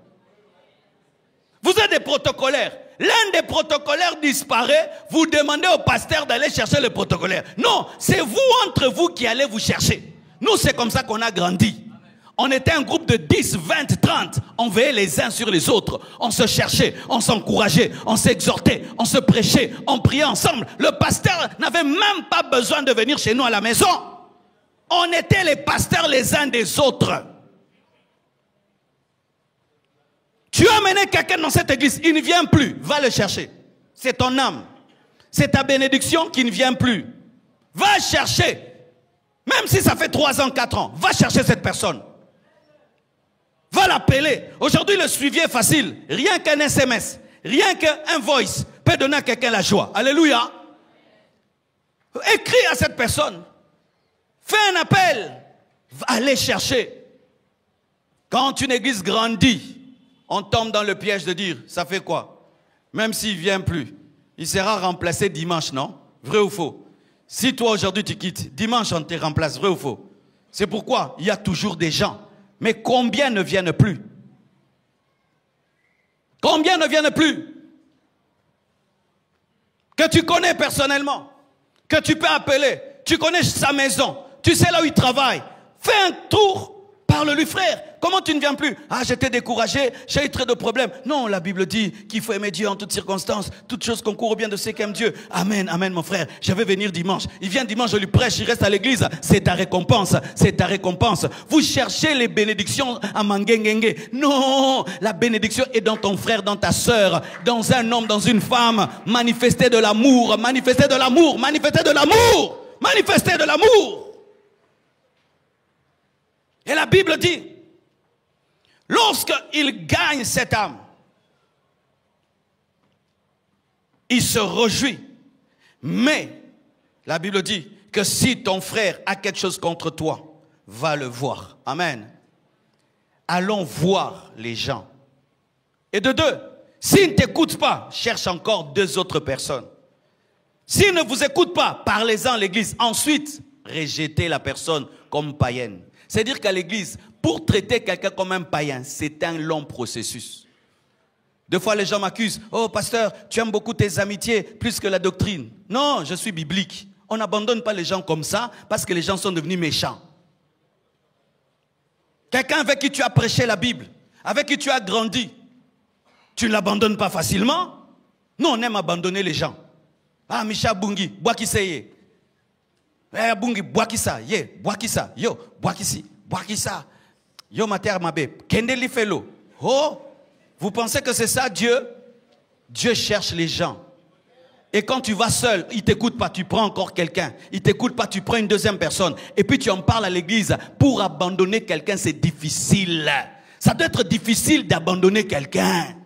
Speaker 2: Vous êtes des protocolaires. L'un des protocolaires disparaît, vous demandez au pasteur d'aller chercher le protocolaire. Non, c'est vous entre vous qui allez vous chercher. Nous, c'est comme ça qu'on a grandi. On était un groupe de 10, 20, 30. On veillait les uns sur les autres. On se cherchait, on s'encourageait, on s'exhortait, on se prêchait, on priait ensemble. Le pasteur n'avait même pas besoin de venir chez nous à la maison. On était les pasteurs les uns des autres. Tu as amené quelqu'un dans cette église, il ne vient plus. Va le chercher. C'est ton âme. C'est ta bénédiction qui ne vient plus. Va chercher. Même si ça fait 3 ans, 4 ans, va chercher cette personne. Va l'appeler. Aujourd'hui, le suivi est facile. Rien qu'un SMS, rien qu'un voice peut donner à quelqu'un la joie. Alléluia. Écris à cette personne. Fais un appel. Va aller chercher. Quand une église grandit, on tombe dans le piège de dire, ça fait quoi? Même s'il ne vient plus, il sera remplacé dimanche, non? Vrai ou faux? Si toi aujourd'hui tu quittes, dimanche on te remplace, vrai ou faux? C'est pourquoi il y a toujours des gens. Mais combien ne viennent plus? Combien ne viennent plus? Que tu connais personnellement, que tu peux appeler, tu connais sa maison, tu sais là où il travaille. Fais un tour, parle-lui frère. Comment tu ne viens plus? Ah, j'étais découragé, j'ai eu très de problèmes. Non, la Bible dit qu'il faut aimer Dieu en toutes circonstances. Toutes choses concourent au bien de ceux qui aiment Dieu. Amen, amen mon frère. Je vais venir dimanche. Il vient dimanche, je lui prêche, il reste à l'église. C'est ta récompense, c'est ta récompense. Vous cherchez les bénédictions à Mangengenge. Non, la bénédiction est dans ton frère, dans ta sœur, dans un homme, dans une femme. Manifestez de l'amour, manifestez de l'amour, manifestez de l'amour, manifestez de l'amour. Et la Bible dit, lorsqu'il gagne cette âme, il se réjouit. Mais la Bible dit que si ton frère a quelque chose contre toi, va le voir. Amen. Allons voir les gens. Et de deux, s'il ne t'écoute pas, cherche encore 2 autres personnes. S'il ne vous écoute pas, parlez-en à l'église. Ensuite, rejetez la personne comme païenne. C'est-à-dire qu'à l'église, pour traiter quelqu'un comme un païen, c'est un long processus. Des fois, les gens m'accusent. Oh, pasteur, tu aimes beaucoup tes amitiés plus que la doctrine. Non, je suis biblique. On n'abandonne pas les gens comme ça parce que les gens sont devenus méchants. Quelqu'un avec qui tu as prêché la Bible, avec qui tu as grandi, tu ne l'abandonnes pas facilement. Nous, on aime abandonner les gens. Ah, Micha Bungi, bois qui c'est. Eh, Bungi, bois qui ça. Ye, bois qui ça. Yo, bois qui si. Bois qui ça. Yo, ma terre, ma bé. Kendeli Fellow. Oh, vous pensez que c'est ça, Dieu? Dieu cherche les gens. Et quand tu vas seul, il ne t'écoute pas, tu prends encore quelqu'un. Il ne t'écoute pas, tu prends une deuxième personne. Et puis tu en parles à l'église. Pour abandonner quelqu'un, c'est difficile. Ça doit être difficile d'abandonner quelqu'un.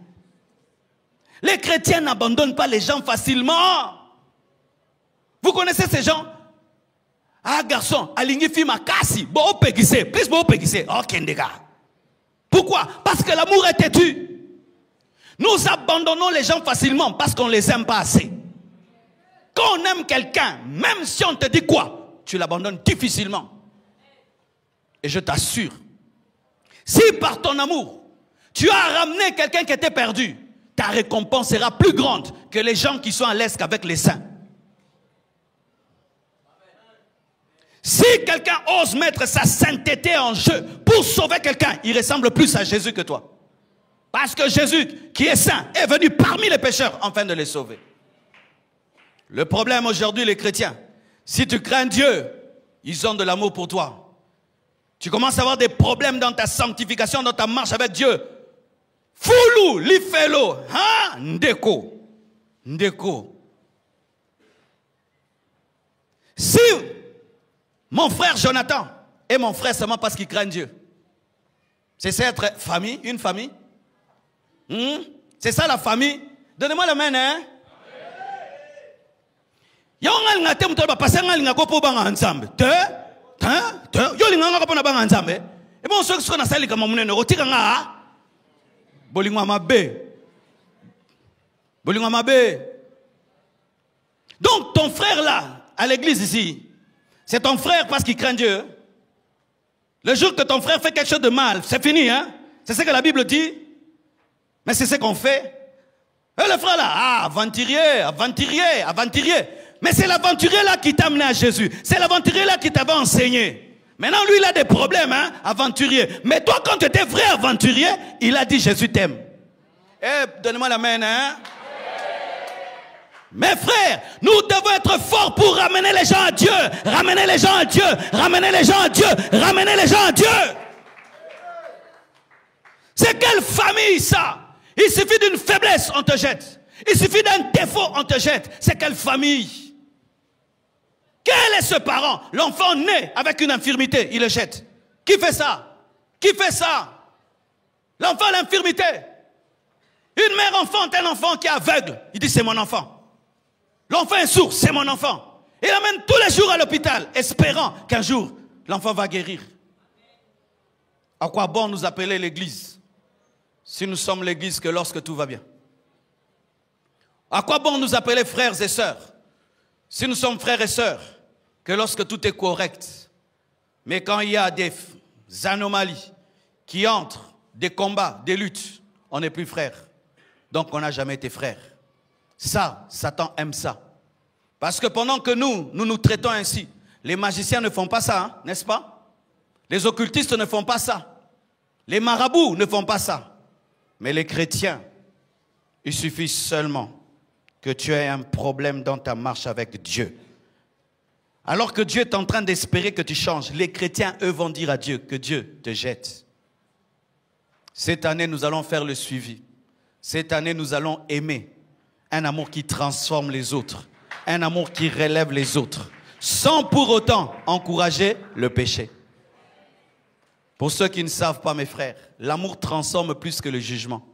Speaker 2: Les chrétiens n'abandonnent pas les gens facilement. Vous connaissez ces gens? Ah, garçon, aligné fima kasi, bo pegise, please bo pegise. Ok, ndega. Pourquoi? Parce que l'amour est têtu. Nous abandonnons les gens facilement parce qu'on ne les aime pas assez. Quand on aime quelqu'un, même si on te dit quoi, tu l'abandonnes difficilement. Et je t'assure, si par ton amour, tu as ramené quelqu'un qui était perdu, ta récompense sera plus grande que les gens qui sont à l'aise qu'avec les saints. Si quelqu'un ose mettre sa sainteté en jeu pour sauver quelqu'un, il ressemble plus à Jésus que toi. Parce que Jésus, qui est saint, est venu parmi les pécheurs afin de les sauver. Le problème aujourd'hui, les chrétiens, si tu crains Dieu, ils ont de l'amour pour toi. Tu commences à avoir des problèmes dans ta sanctification, dans ta marche avec Dieu. Foulou, lifelo, hein, ndeko, ndeko. Si mon frère Jonathan est mon frère seulement parce qu'il craint Dieu, c'est ça être famille, une famille? C'est ça la famille? Donnez-moi la main, hein? Yo nga te muto ba pasanga linga ko po banga ensemble. Te yo linga ko po na banga ensemble. E bon so ko na sali kama munene otika nga bolingwa mabe. Bolingwa mabe. Donc ton frère là à l'église ici, c'est ton frère parce qu'il craint Dieu. Le jour que ton frère fait quelque chose de mal, c'est fini, hein? C'est ce que la Bible dit. Mais c'est ce qu'on fait. Et le frère là, ah, aventurier, aventurier, aventurier. Mais c'est l'aventurier là qui t'a amené à Jésus. C'est l'aventurier là qui t'avait enseigné. Maintenant, lui, il a des problèmes, hein, aventurier. Mais toi, quand tu étais vrai aventurier, il a dit Jésus t'aime. Eh, donnez-moi la main, hein. Mes frères, nous devons être forts pour ramener les gens à Dieu. Ramener les gens à Dieu. Ramener les gens à Dieu. Ramener les gens à Dieu. C'est quelle famille ça? Il suffit d'une faiblesse, on te jette. Il suffit d'un défaut, on te jette. C'est quelle famille? Quel est ce parent? L'enfant né avec une infirmité, il le jette. Qui fait ça? Qui fait ça? L'enfant a l'infirmité. Une mère enfante un enfant qui est aveugle. Il dit c'est mon enfant. L'enfant est sourd, c'est mon enfant. Il l'amène tous les jours à l'hôpital, espérant qu'un jour, l'enfant va guérir. À quoi bon nous appeler l'église si nous sommes l'église que lorsque tout va bien? À quoi bon nous appeler frères et sœurs si nous sommes frères et sœurs que lorsque tout est correct? Mais quand il y a des anomalies qui entrent, des combats, des luttes, on n'est plus frères. Donc on n'a jamais été frères. Ça, Satan aime ça. Parce que pendant que nous traitons ainsi, les magiciens ne font pas ça, hein, n'est-ce pas? Les occultistes ne font pas ça. Les marabouts ne font pas ça. Mais les chrétiens, il suffit seulement que tu aies un problème dans ta marche avec Dieu. Alors que Dieu est en train d'espérer que tu changes, les chrétiens, eux, vont dire à Dieu que Dieu te jette. Cette année, nous allons faire le suivi. Cette année, nous allons aimer. Un amour qui transforme les autres. Un amour qui relève les autres. Sans pour autant encourager le péché. Pour ceux qui ne savent pas, mes frères, l'amour transforme plus que le jugement.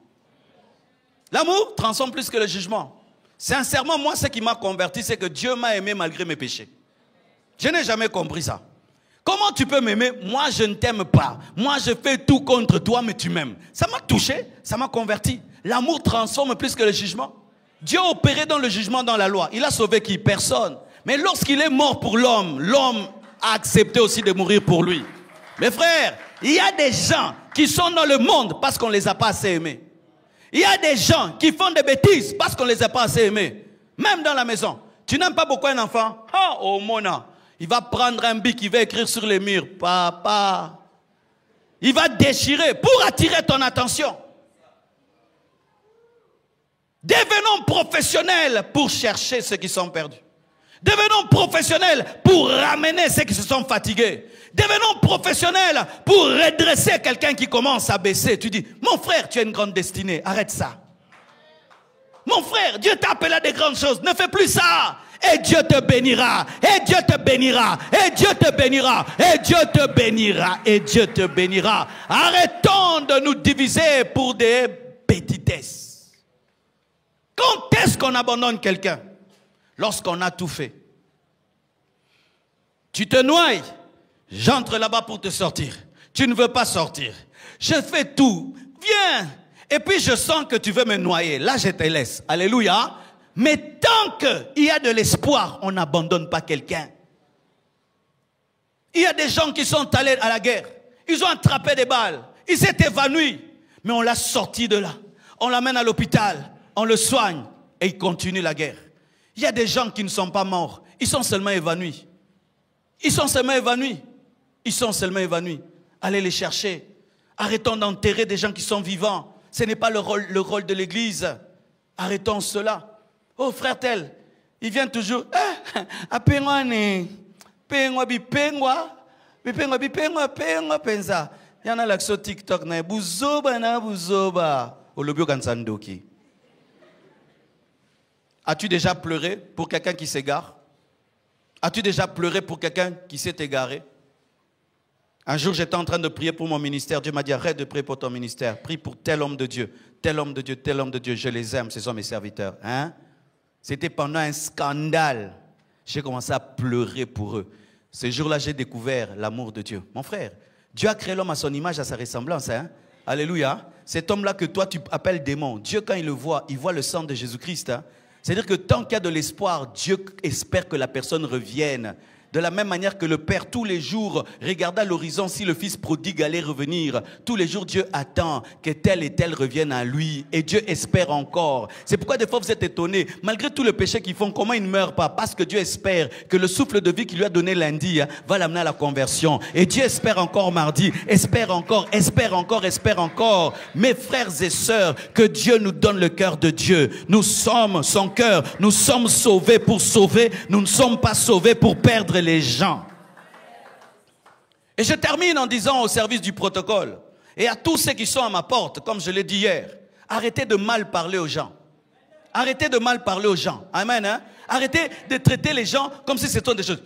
Speaker 2: L'amour transforme plus que le jugement. Sincèrement, moi, ce qui m'a converti, c'est que Dieu m'a aimé malgré mes péchés. Je n'ai jamais compris ça. Comment tu peux m'aimer? Moi, je ne t'aime pas. Moi, je fais tout contre toi, mais tu m'aimes. Ça m'a touché, ça m'a converti. L'amour transforme plus que le jugement. Dieu a opéré dans le jugement, dans la loi. Il a sauvé qui? Personne. Mais lorsqu'il est mort pour l'homme, l'homme a accepté aussi de mourir pour lui. Mes frères, il y a des gens qui sont dans le monde parce qu'on ne les a pas assez aimés. Il y a des gens qui font des bêtises parce qu'on ne les a pas assez aimés. Même dans la maison. Tu n'aimes pas beaucoup un enfant? Oh, Mona. Il va prendre un bic, il va écrire sur les murs. Papa. Il va déchirer pour attirer ton attention. Devenons professionnels pour chercher ceux qui sont perdus. Devenons professionnels pour ramener ceux qui se sont fatigués. Devenons professionnels pour redresser quelqu'un qui commence à baisser. Tu dis, mon frère, tu as une grande destinée, arrête ça. Mon frère, Dieu t'a appelé à des grandes choses, ne fais plus ça. Et Dieu te bénira, et Dieu te bénira, et Dieu te bénira, et Dieu te bénira, et Dieu te bénira. Arrêtons de nous diviser pour des petitesses. Quand est-ce qu'on abandonne quelqu'un? Lorsqu'on a tout fait. Tu te noies, j'entre là-bas pour te sortir. Tu ne veux pas sortir. Je fais tout, viens. Et puis je sens que tu veux me noyer. Là, je te laisse. Alléluia. Mais tant qu'il y a de l'espoir, on n'abandonne pas quelqu'un. Il y a des gens qui sont allés à la guerre. Ils ont attrapé des balles. Ils s'est évanoui. Mais on l'a sorti de là. On l'amène à l'hôpital. On le soigne. Et il continue la guerre. Il y a des gens qui ne sont pas morts. Ils sont seulement évanouis. Ils sont seulement évanouis. Ils sont seulement évanouis. Allez les chercher. Arrêtons d'enterrer des gens qui sont vivants. Ce n'est pas le rôle de l'église. Arrêtons cela. Oh frère tel, il vient toujours. Il y en a l'action TikTok. As-tu déjà pleuré pour quelqu'un qui s'égare? As-tu déjà pleuré pour quelqu'un qui s'est égaré? Un jour, j'étais en train de prier pour mon ministère. Dieu m'a dit, arrête de prier pour ton ministère. Prie pour tel homme de Dieu, tel homme de Dieu, tel homme de Dieu. Je les aime, ce sont mes serviteurs. Hein? C'était pendant un scandale. J'ai commencé à pleurer pour eux. Ce jour-là, j'ai découvert l'amour de Dieu. Mon frère, Dieu a créé l'homme à son image, à sa ressemblance. Hein? Alléluia. Cet homme-là que toi, tu appelles démon. Dieu, quand il le voit, il voit le sang de Jésus-Christ. Hein? C'est-à-dire que tant qu'il y a de l'espoir, Dieu espère que la personne revienne. De la même manière que le Père, tous les jours, regarda à l'horizon si le Fils prodigue allait revenir. Tous les jours, Dieu attend que tel et tel revienne à lui. Et Dieu espère encore. C'est pourquoi des fois vous êtes étonnés. Malgré tout le péché qu'ils font, comment ils ne meurent pas? Parce que Dieu espère que le souffle de vie qu'il lui a donné lundi va l'amener à la conversion. Et Dieu espère encore mardi. Espère encore, espère encore, espère encore. Mes frères et sœurs, que Dieu nous donne le cœur de Dieu. Nous sommes son cœur. Nous sommes sauvés pour sauver. Nous ne sommes pas sauvés pour perdre les gens. Et je termine en disant au service du protocole et à tous ceux qui sont à ma porte, comme je l'ai dit hier, arrêtez de mal parler aux gens. Arrêtez de mal parler aux gens. Amen. Hein? Arrêtez de traiter les gens comme si c'était des choses.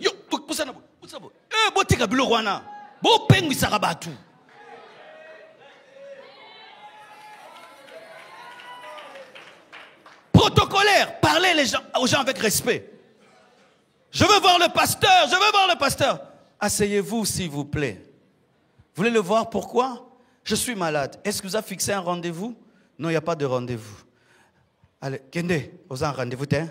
Speaker 2: Protocolaire, parlez aux gens avec respect. Je veux voir le pasteur, je veux voir le pasteur. Asseyez-vous s'il vous plaît. Vous voulez le voir pourquoi? Je suis malade. Est-ce que vous avez fixé un rendez-vous? Non, il n'y a pas de rendez-vous. Allez, Kende, vous avez un rendez-vous, hein?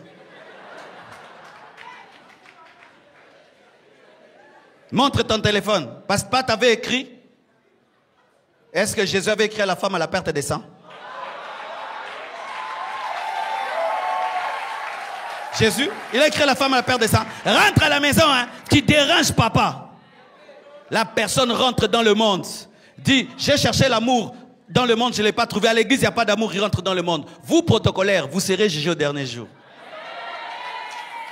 Speaker 2: Montre ton téléphone. Parce que tu avais écrit. Est-ce que Jésus avait écrit à la femme à la perte des sangs? Jésus, il a écrit à la femme à la perte des sangs. Rentre à la maison, hein. Tu déranges papa. La personne rentre dans le monde. Dit, j'ai cherché l'amour dans le monde, je ne l'ai pas trouvé. À l'église, il n'y a pas d'amour, il rentre dans le monde. Vous, protocolaire, vous serez jugé au dernier jour.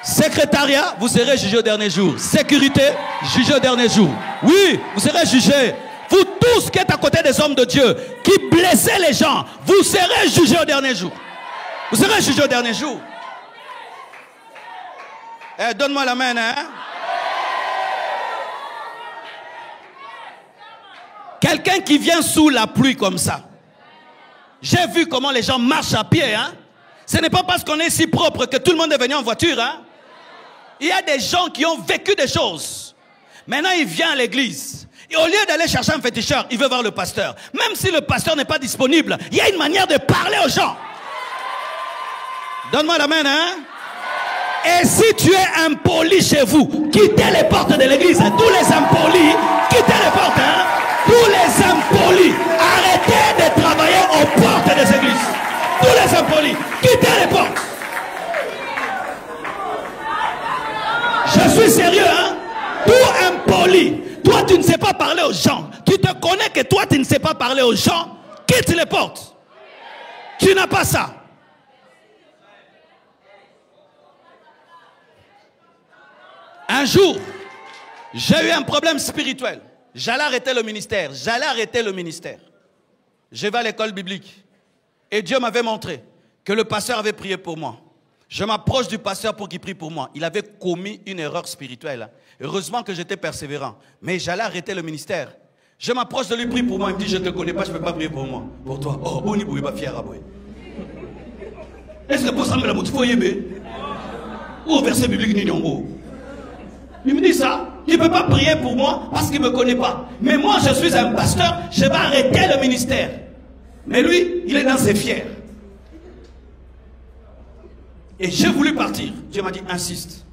Speaker 2: Secrétariat, vous serez jugé au dernier jour. Sécurité, jugé au dernier jour. Oui, vous serez jugé. Vous tous qui êtes à côté des hommes de Dieu, qui blessez les gens, vous serez jugé au dernier jour. Vous serez jugé au dernier jour. Eh, donne-moi la main, hein? Quelqu'un qui vient sous la pluie comme ça. J'ai vu comment les gens marchent à pied, hein? Ce n'est pas parce qu'on est si propre que tout le monde est venu en voiture, hein? Il y a des gens qui ont vécu des choses. Maintenant, il vient à l'église. Et au lieu d'aller chercher un féticheur, il veut voir le pasteur. Même si le pasteur n'est pas disponible, il y a une manière de parler aux gens. Donne-moi la main, hein? Et si tu es impoli chez vous, quittez les portes de l'église. Tous les impolis, quittez les portes. Hein? Tous les impolis, arrêtez de travailler aux portes des églises. Tous les impolis, quittez les portes. Je suis sérieux, hein? Tout impoli. Toi, tu ne sais pas parler aux gens. Tu te connais que toi, tu ne sais pas parler aux gens. Quitte les portes. Tu n'as pas ça. Un jour, j'ai eu un problème spirituel. J'allais arrêter le ministère. Je vais à l'école biblique. Et Dieu m'avait montré que le pasteur avait prié pour moi. Je m'approche du pasteur pour qu'il prie pour moi. Il avait commis une erreur spirituelle. Heureusement que j'étais persévérant. Mais j'allais arrêter le ministère. Je m'approche de lui, prie pour moi. Il me dit, je ne te connais pas, je ne peux pas prier pour moi. Pour toi. Oh, on n'y pouvait pas fier à moi. Est-ce que pour ça, me la motive ou au verset biblique ni non. Il me dit ça, il ne peut pas prier pour moi parce qu'il ne me connaît pas. Mais moi, je suis un pasteur, je vais arrêter le ministère. Mais lui, il est dans ses fiers. Et j'ai voulu partir. Dieu m'a dit, insiste.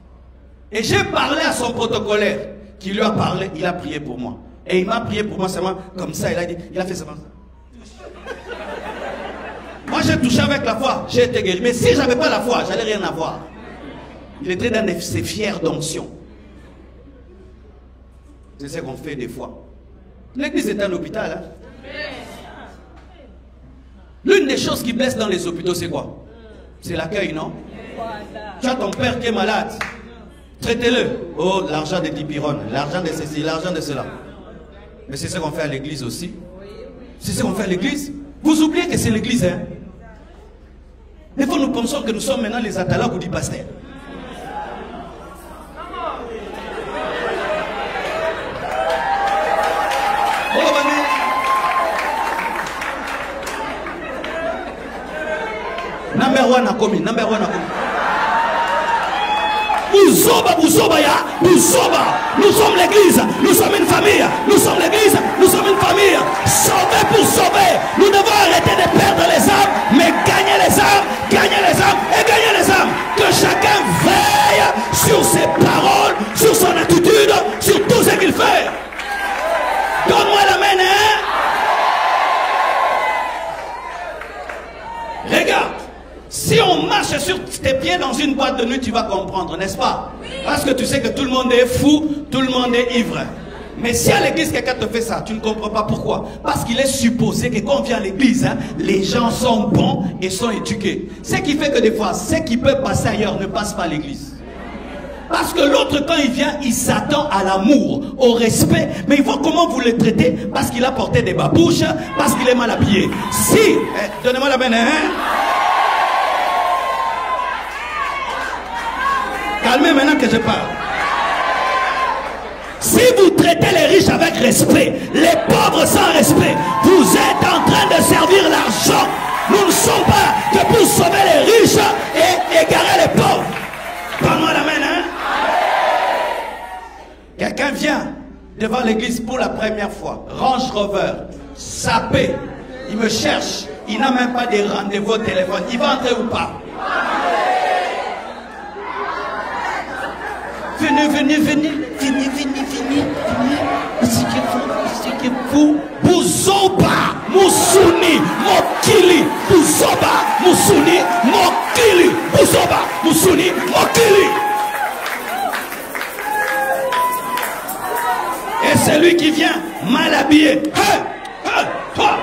Speaker 2: Et j'ai parlé à son protocolaire qui lui a parlé, il a prié pour moi. Et il m'a prié pour moi seulement comme ça, il a fait seulement ça. Moi, j'ai touché avec la foi, j'ai été guéri. Mais si je n'avais pas la foi, j'allais rien avoir. Il était dans ses fiers d'onction. C'est ce qu'on fait des fois. L'église est un hôpital. Hein? L'une des choses qui blesse dans les hôpitaux, c'est quoi? C'est l'accueil, non? Tu as ton père qui est malade. Traitez-le. Oh, l'argent des dipirones, l'argent de ceci, l'argent de cela. Mais c'est ce qu'on fait à l'église aussi. C'est ce qu'on fait à l'église. Vous oubliez que c'est l'église, hein? Des fois, nous pensons que nous sommes maintenant les atalaques ou du pasteur. Number one a commis. Bouzoba ya, Bouzoba. Nous sommes l'église, nous sommes une famille. Nous sommes l'église, nous sommes une famille. Sauver pour sauver. Nous devons arrêter de perdre les âmes, mais gagner les âmes et gagner les âmes. Que chacun veille sur ses paroles, sur son attitude, sur tout ce qu'il fait. Donne-moi l'amen, hein? Regarde. Si on marche sur tes pieds dans une boîte de nuit, tu vas comprendre, n'est-ce pas? Parce que tu sais que tout le monde est fou, tout le monde est ivre. Mais si à l'église quelqu'un te fait ça, tu ne comprends pas pourquoi. Parce qu'il est supposé que quand on vient à l'église, hein, les gens sont bons et sont éduqués. Ce qui fait que des fois, ce qui peut passer ailleurs ne passe pas à l'église. Parce que l'autre, quand il vient, il s'attend à l'amour, au respect. Mais il voit comment vous le traitez. Parce qu'il a porté des babouches, parce qu'il est mal habillé. Si, donnez-moi la main, hein? Calmez maintenant que je parle. Si vous traitez les riches avec respect, les pauvres sans respect, vous êtes en train de servir l'argent. Nous ne sommes pas que pour sauver les riches et égarer les pauvres. Donne-moi la main, hein? Quelqu'un vient devant l'église pour la première fois. Range Rover, sapé. Il me cherche. Il n'a même pas de rendez-vous au téléphone. Il va entrer ou pas? Venez. C'est que vous. Bouzoba, Moussouni, Mokili. Bouzoba, Moussouni, Mokili. Bouzoba, Moussouni, Mokili. Et celui qui vient mal habillé. Toi,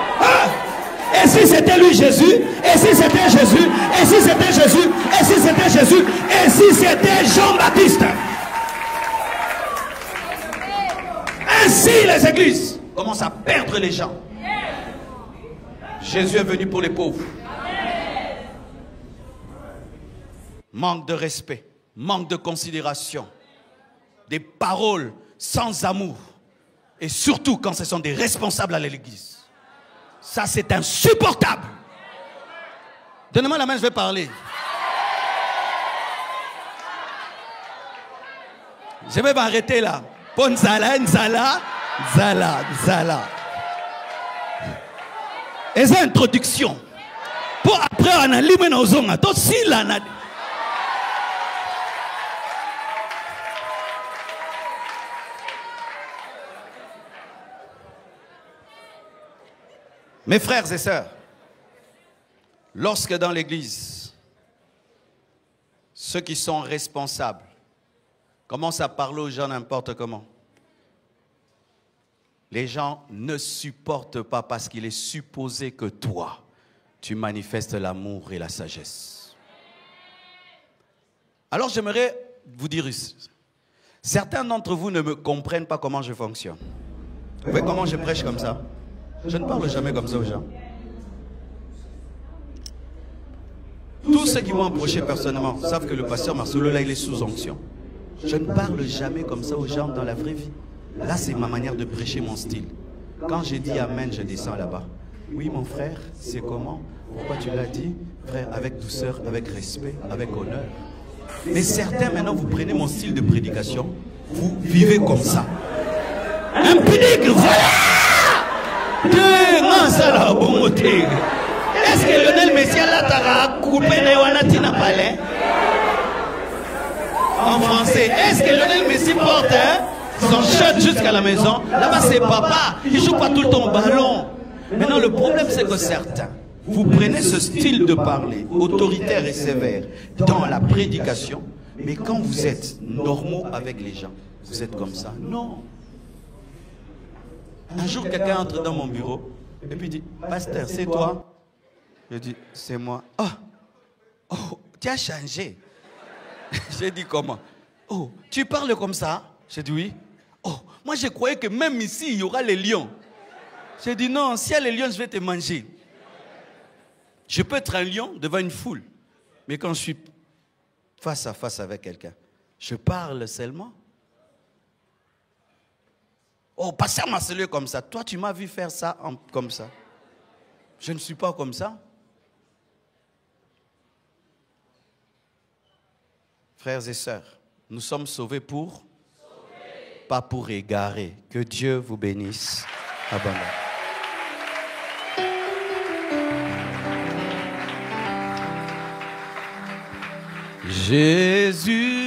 Speaker 2: et si c'était lui Jésus, et si c'était Jésus, et si c'était Jésus, et si c'était Jésus, et si c'était Jean-Baptiste. Ainsi les églises commencent à perdre les gens. Jésus est venu pour les pauvres. Manque de respect, manque de considération, des paroles sans amour. Et surtout quand ce sont des responsables à l'église. Ça c'est insupportable. Donnez-moi la main, je vais parler. Je vais m'arrêter là. Ponzala, Nzala. Et c'est introduction. Pour après, on a limé nos ongles. Toi, si là, Mes frères et sœurs, lorsque dans l'église, ceux qui sont responsables commencent à parler aux gens n'importe comment, les gens ne supportent pas parce qu'il est supposé que toi, tu manifestes l'amour et la sagesse. Alors j'aimerais vous dire, certains d'entre vous ne me comprennent pas comment je fonctionne. Vous voyez comment je prêche comme ça? Je ne parle jamais comme ça aux gens. Tous ceux qui m'ont approché personnellement savent que le pasteur Marcelo, là, il est sous onction. Je ne parle jamais comme ça aux gens dans la vraie vie. Là, c'est ma manière de prêcher, mon style. Quand j'ai dit Amen, je descends là-bas. Oui, mon frère, c'est comment? Pourquoi tu l'as dit? Frère, avec douceur, avec respect, avec honneur. Mais certains, maintenant, vous prenez mon style de prédication, vous vivez comme ça. Impudique, voilà! Est-ce que Lionel Messi a coupé Neoanatina Palais? En français, est-ce que Lionel Messi porte son shirt jusqu'à la maison? Là-bas, c'est papa. Il ne joue pas tout le temps au ballon. Maintenant, le problème, c'est que certains, vous prenez ce style de parler, autoritaire et sévère, dans la prédication, mais quand vous êtes normaux avec les gens, vous êtes comme ça. Non. Un jour, quelqu'un entre dans mon bureau et puis dit, pasteur, c'est toi? Je dis, c'est moi. Oh, tu as changé. J'ai dit, comment? Oh, tu parles comme ça? J'ai dit, oui. Oh, moi je croyais que même ici, il y aura les lions. J'ai dit, non, s'il y a les lions, je vais te manger. Je peux être un lion devant une foule, mais quand je suis face à face avec quelqu'un, je parle seulement. Oh, pasteur Marcelo comme ça. Toi, tu m'as vu faire ça comme ça. Je ne suis pas comme ça. Frères et sœurs, nous sommes sauvés pour? Pas pour égarer. Que Dieu vous bénisse abondamment. Jésus